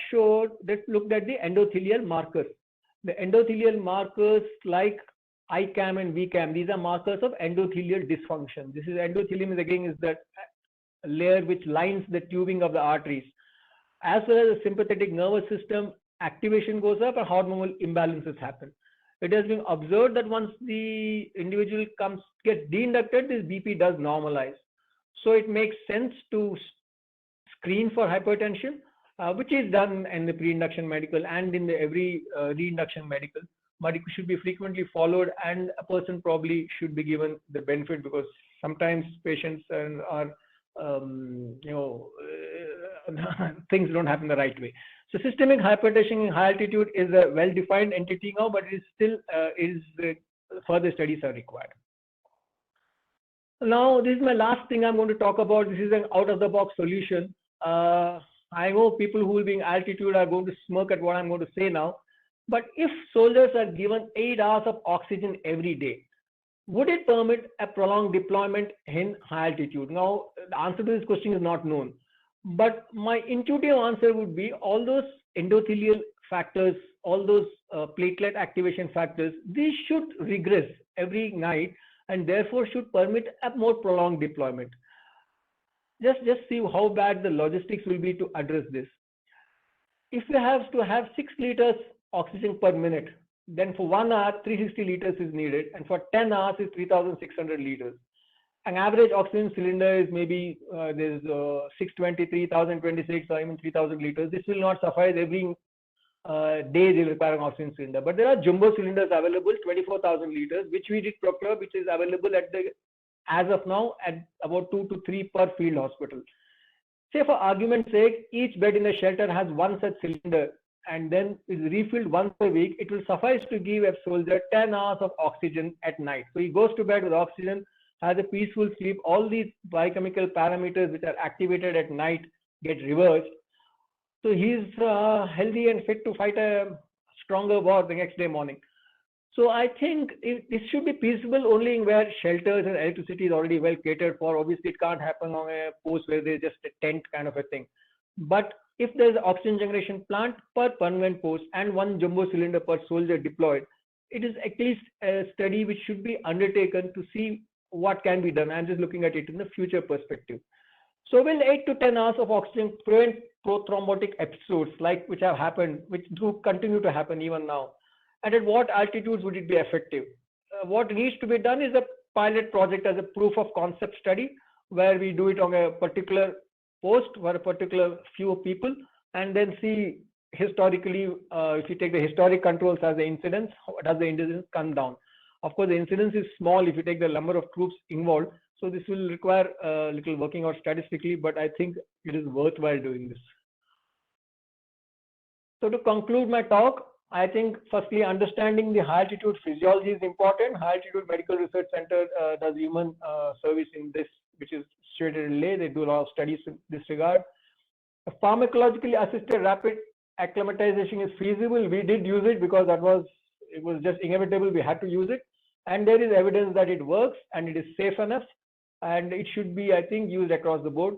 looked at the endothelial markers. The endothelial markers like ICAM and VCAM, these are markers of endothelial dysfunction. This is endothelium is that layer which lines the tubing of the arteries. As well as the sympathetic nervous system activation goes up and hormonal imbalances happen. It has been observed that once the individual gets de-inducted, this BP does normalize. So it makes sense to screen for hypertension, which is done in the pre-induction medical and in every re-induction medical. But it should be frequently followed, and a person probably should be given the benefit, because sometimes patients are things don't happen the right way. So systemic hypertension in high altitude is a well-defined entity now, but it is still further studies are required. Now, this is my last thing I'm going to talk about. This is an out-of-the-box solution. I know people who will be in altitude are going to smirk at what I'm going to say now. But if soldiers are given 8 hours of oxygen every day, would it permit a prolonged deployment in high altitude? Now, the answer to this question is not known. But my intuitive answer would be all those endothelial factors, all those platelet activation factors, these should regress every night and therefore should permit a more prolonged deployment. Just see how bad the logistics will be to address this. If you have to have 6 liters oxygen per minute, then for 1 hour, 360 liters is needed, and for 10 hours is 3,600 liters. An average oxygen cylinder is maybe there's 620, 3026, or even 3000 liters. This will not suffice every day. They require an oxygen cylinder. But there are jumbo cylinders available, 24,000 liters, which we did procure, which is available as of now at about 2 to 3 per field hospital. Say for argument's sake, each bed in the shelter has 1 such cylinder and then is refilled once a week. It will suffice to give a soldier 10 hours of oxygen at night. So he goes to bed with oxygen, has a peaceful sleep. All these biochemical parameters which are activated at night get reversed. So he's healthy and fit to fight a stronger war the next day morning. So I think this should be feasible only in where shelters and electricity is already well catered for. Obviously, it can't happen on a post where there's just a tent kind of a thing. But if there's an oxygen generation plant per permanent post and 1 jumbo cylinder per soldier deployed, it is at least a study which should be undertaken to see what can be done. I'm just looking at it in the future perspective. So will 8 to 10 hours of oxygen prevent prothrombotic episodes like which have happened, which do continue to happen even now? And at what altitudes would it be effective? What needs to be done is a pilot project as a proof of concept study where we do it on a particular post for a particular few people and then see historically, if you take the historic controls as the incidence, how does the incidence come down? Of course, the incidence is small if you take the number of troops involved. So this will require a little working out statistically, but I think it is worthwhile doing this. So to conclude my talk, I think firstly understanding the high altitude physiology is important. High Altitude Medical Research Center does human service in this, which is situated in Leh. They do a lot of studies in this regard. A pharmacologically assisted rapid acclimatization is feasible. We did use it because it was just inevitable. We had to use it, and there is evidence that it works and it is safe enough, and it should be, I think, used across the board.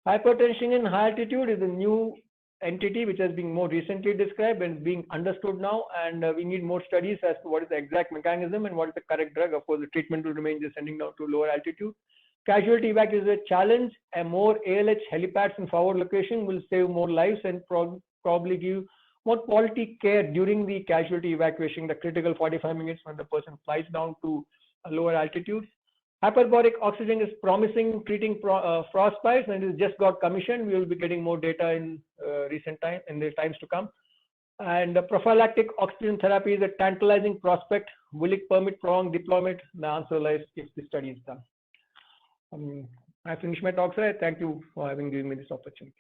Hypertension in high altitude is a new entity which has been more recently described and is being understood now, and we need more studies as to what is the exact mechanism and what is the correct drug. Of course, the treatment will remain just sending down to lower altitude. Casualty evac is a challenge, and more ALH helipads in forward location will save more lives and probably give more quality care during the casualty evacuation, the critical 45 minutes when the person flies down to a lower altitude. Hyperbaric oxygen is promising treating frostbites, and it just got commissioned. We will be getting more data in the times to come. And prophylactic oxygen therapy is a tantalizing prospect. Will it permit prolonged deployment? The answer lies if the study is done. I finished my talk, sir. Thank you for having given me this opportunity.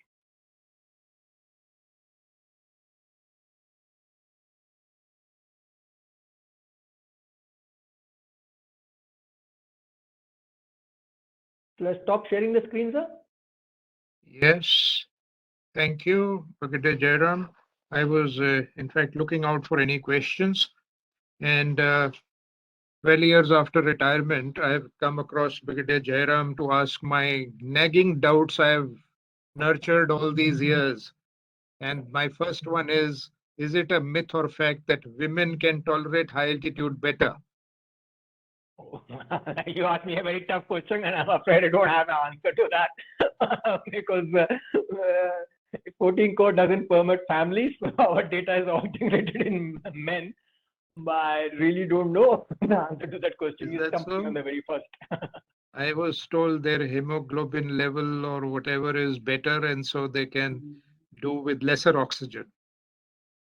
Shall I stop sharing the screen, sir? Yes. Thank you, Brigadier Jairam. I was, in fact, looking out for any questions. And 12 years after retirement, I have come across Brigadier Jairam to ask my nagging doubts I have nurtured all these years. And my first one is it a myth or fact that women can tolerate high altitude better? You asked me a very tough question, and I'm afraid I don't have an answer to that because 14 code doesn't permit families. Our data is all generated in men, but I really don't know the answer to that question. Is that so? On the very first. I was told their hemoglobin level or whatever is better, and so they can do with lesser oxygen.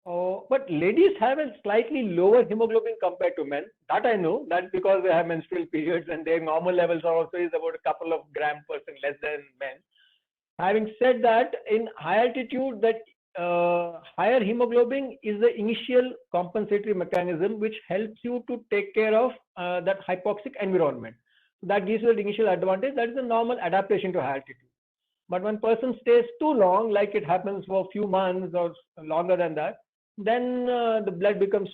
Oh, but ladies have a slightly lower hemoglobin compared to men. That I know. That's because they have menstrual periods and their normal levels are also is about a couple of grams per percent less than men. Having said that, in high altitude, that higher hemoglobin is the initial compensatory mechanism which helps you to take care of that hypoxic environment. So that gives you the initial advantage. That is a normal adaptation to high altitude. But when person stays too long, like it happens for a few months or longer than that, then the blood becomes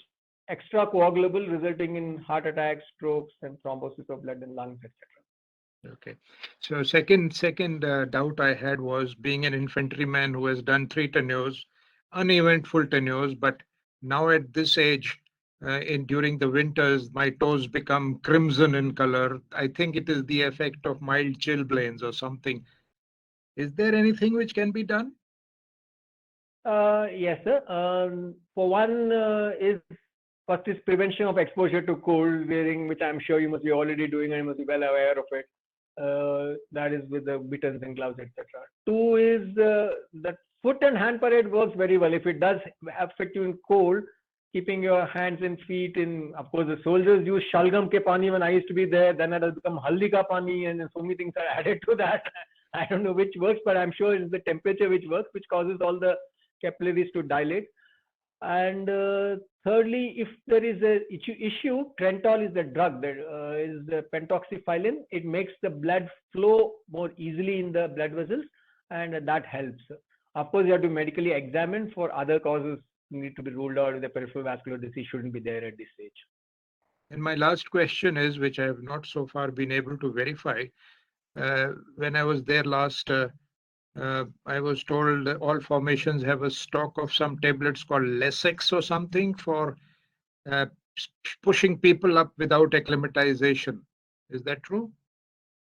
extra coagulable, resulting in heart attacks, strokes, and thrombosis of blood in lungs, etc. Okay. So second doubt I had was being an infantryman who has done 3 tenures, uneventful tenures, but now at this age, during the winters, my toes become crimson in color. I think it is the effect of mild chilblains or something. Is there anything which can be done? Yes, sir. For one, first is prevention of exposure to cold wearing, which I'm sure you must be already doing and you must be well aware of it. That is with the mittens and gloves, etc. 2 is that foot and hand parade works very well. If it does affect you in cold, keeping your hands and feet in, of course, the soldiers use shalgam ke pani when I used to be there. Then it has become haldi ka pani, and so many things are added to that. I don't know which works, but I'm sure it's the temperature which works, which causes all the capillaries to dilate. And thirdly, if there is a issue, Trentol is the drug that is the pentoxifylline. It makes the blood flow more easily in the blood vessels, and that helps. Of course, you have to medically examine for other causes need to be ruled out. The peripheral vascular disease shouldn't be there at this stage. And my last question is, which I have not so far been able to verify. When I was there last, I was told all formations have a stock of some tablets called Lasix or something for pushing people up without acclimatization. Is that true?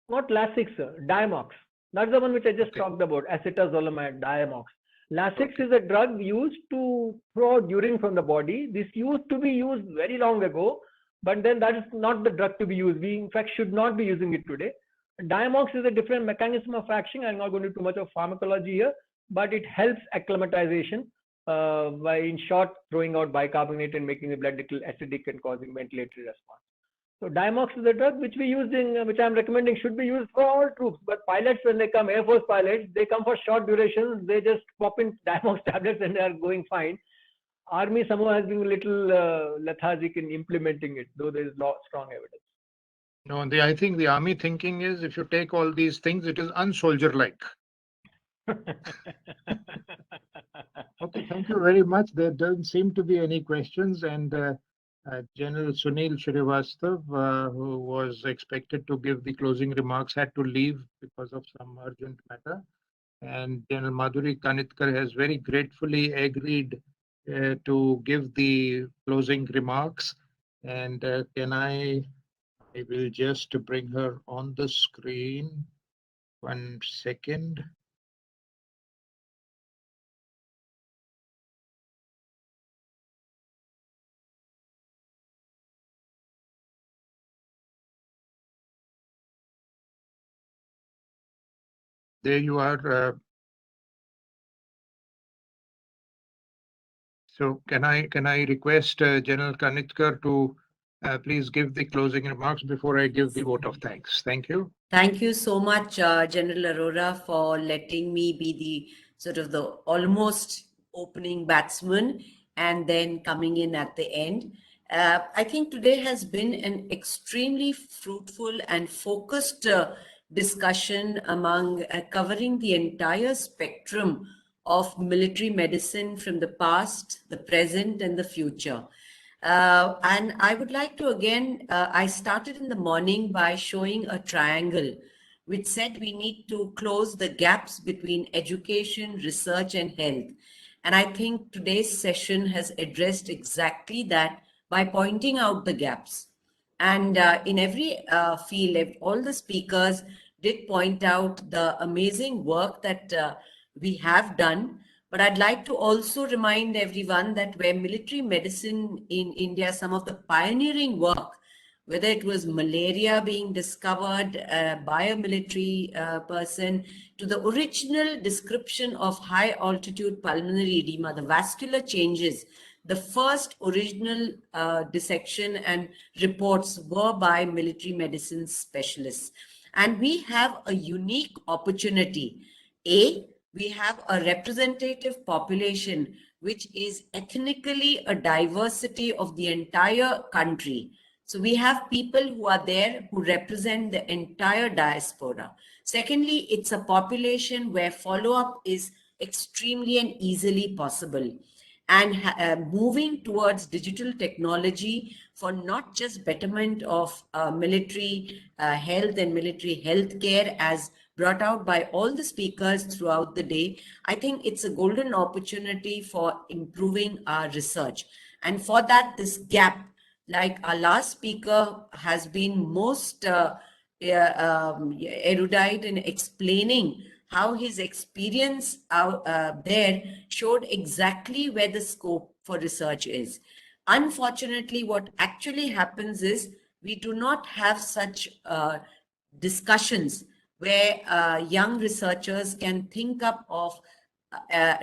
Not Lasix, sir. Diamox. That's the one which I just Okay. talked about, acetazolamide, Diamox. Lasix is a drug used to throw out urine from the body. This used to be used very long ago, but then that is not the drug to be used. We, in fact, should not be using it today. Diamox is a different mechanism of action. I'm not going to do too much of pharmacology here, but it helps acclimatization by, in short, throwing out bicarbonate and making the blood little acidic and causing ventilatory response. So Diamox is a drug which we use in, which I'm recommending should be used for all troops. But pilots, when they come, Air Force pilots, they come for short durations. They just pop in Diamox tablets and they are going fine. Army somehow has been a little lethargic in implementing it, though there is strong evidence. No, I think the army thinking is if you take all these things, it is unsoldier-like. Okay, thank you very much. There doesn't seem to be any questions, and General Sunil Srivastav, who was expected to give the closing remarks, had to leave because of some urgent matter. And General Madhuri Kanitkar has very gratefully agreed to give the closing remarks. And I will just bring her on the screen. 1 second. There you are. So can I request General Kanitkar to please give the closing remarks before I give the vote of thanks. Thank you. Thank you so much, General Arora, for letting me be the sort of the almost opening batsman and then coming in at the end. I think today has been an extremely fruitful and focused discussion among covering the entire spectrum of military medicine from the past, the present, and the future. And I would like to again, I started in the morning by showing a triangle which said we need to close the gaps between education, research, and health. And I think today's session has addressed exactly that by pointing out the gaps. And in every field, all the speakers did point out the amazing work that we have done. But I'd like to also remind everyone that where military medicine in India, some of the pioneering work, whether it was malaria being discovered by a military person, to the original description of high altitude pulmonary edema, the vascular changes, the first original dissection and reports were by military medicine specialists. And we have a unique opportunity. We have a representative population which is ethnically a diversity of the entire country. So we have people who are there who represent the entire diaspora. Secondly, it's a population where follow-up is extremely and easily possible. And moving towards digital technology for not just betterment of military health and military healthcare as brought out by all the speakers throughout the day, I think it's a golden opportunity for improving our research. And for that, this gap, like our last speaker has been most erudite in explaining how his experience out there showed exactly where the scope for research is. Unfortunately, what actually happens is we do not have such discussions where young researchers can think up of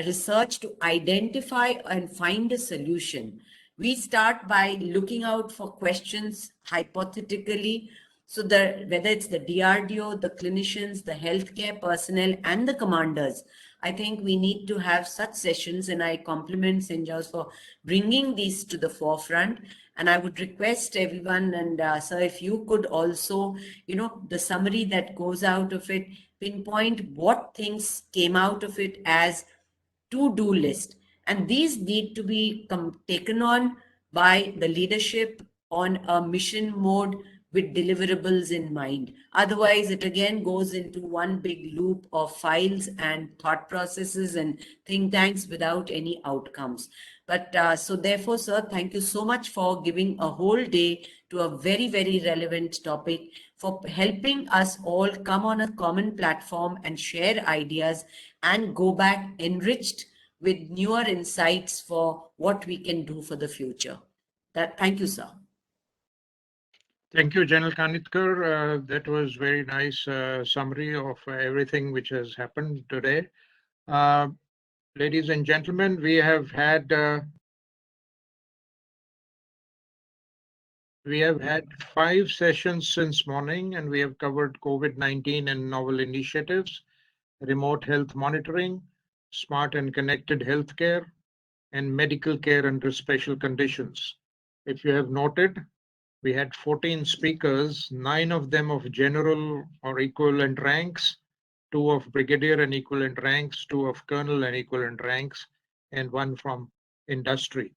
research to identify and find a solution. We start by looking out for questions hypothetically. So whether it's the DRDO, the clinicians, the healthcare personnel, and the commanders, I think we need to have such sessions, and I compliment St. George for bringing these to the forefront. And I would request everyone, and sir, if you could also, the summary that goes out of it, pinpoint what things came out of it as to-do list. And these need to be taken on by the leadership on a mission mode with deliverables in mind. Otherwise, it again goes into one big loop of files and thought processes and think tanks without any outcomes. But so therefore, sir, thank you so much for giving a whole day to a very, very relevant topic, for helping us all come on a common platform and share ideas and go back enriched with newer insights for what we can do for the future. Thank you, sir. Thank you, General Kanitkar. That was very nice summary of everything which has happened today. Ladies and gentlemen, we have had 5 sessions since morning, and we have covered COVID-19 and novel initiatives, remote health monitoring, smart and connected healthcare, and medical care under special conditions. If you have noted, we had 14 speakers, 9 of them of general or equivalent ranks, 2 of brigadier and equivalent ranks, 2 of colonel and equivalent ranks, and 1 from industry.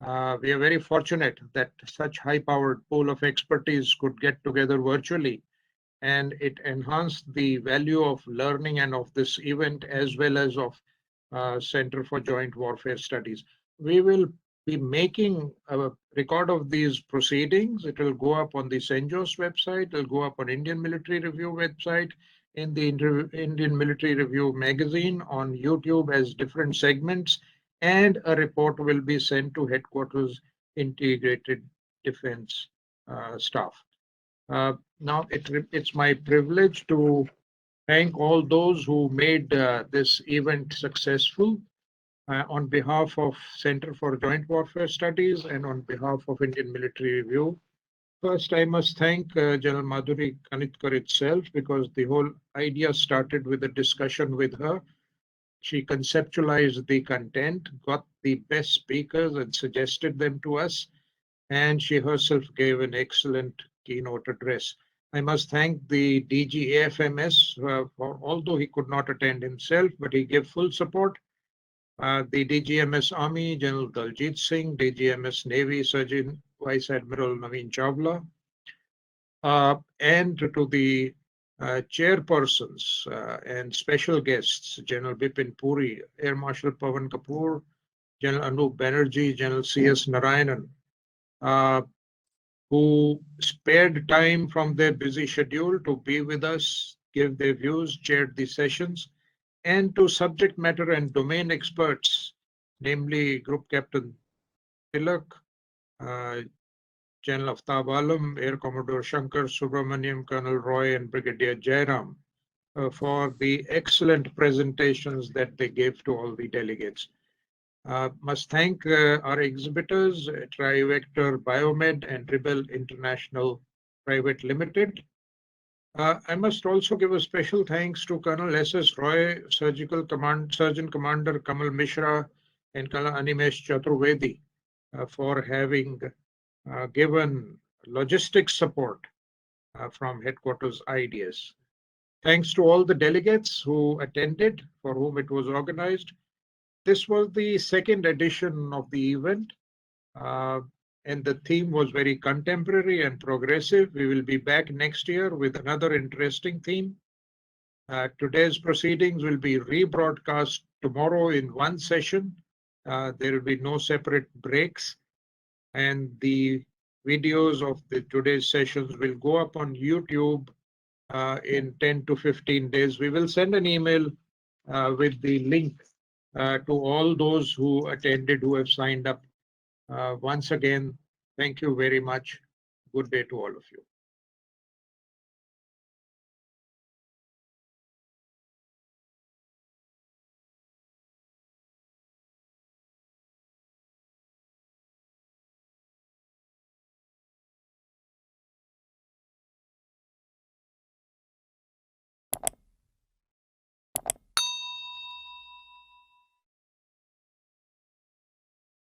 We are very fortunate that such high-powered pool of expertise could get together virtually, and it enhanced the value of learning and of this event as well as of Center for Joint Warfare Studies. We will be making a record of these proceedings. It will go up on the CENJOS website, it will go up on Indian Military Review website, in the Indian Military Review magazine, on YouTube as different segments, and a report will be sent to Headquarters Integrated Defense Staff. Now it's my privilege to thank all those who made this event successful. On behalf of Center for Joint Warfare Studies and on behalf of Indian Military Review, first I must thank General Madhuri Kanitkar itself, because the whole idea started with a discussion with her. She conceptualized the content, got the best speakers and suggested them to us, and she herself gave an excellent keynote address. I must thank the DG AFMS, for, although he could not attend himself, but he gave full support. The DGMS Army, General Daljit Singh, DGMS Navy, Surgeon Vice Admiral Naveen Chawla, and to the chairpersons and special guests, General Bipin Puri, Air Marshal Pawan Kapoor, General Anup Banerjee, General C.S. Narayanan, who spared time from their busy schedule to be with us, give their views, chaired the sessions, and to subject matter and domain experts, namely Group Captain Tilak, General Aftab Alam, Air Commodore Shankar Subramaniam, Colonel Roy, and Brigadier Jairam, for the excellent presentations that they gave to all the delegates. Must thank our exhibitors, Trivector Biomed and Rebel International Private Limited. I must also give a special thanks to Colonel S.S. Roy, Surgeon Commander Kamal Mishra, and Colonel Animesh Chaturvedi for having given logistics support from Headquarters IDS. Thanks to all the delegates who attended, for whom it was organized. This was the second edition of the event, and the theme was very contemporary and progressive. We will be back next year with another interesting theme. Today's proceedings will be rebroadcast tomorrow in one session. There will be no separate breaks, and the videos of today's sessions will go up on YouTube in 10 to 15 days. We will send an email with the link to all those who attended, who have signed up. Once again, thank you very much. Good day to all of you.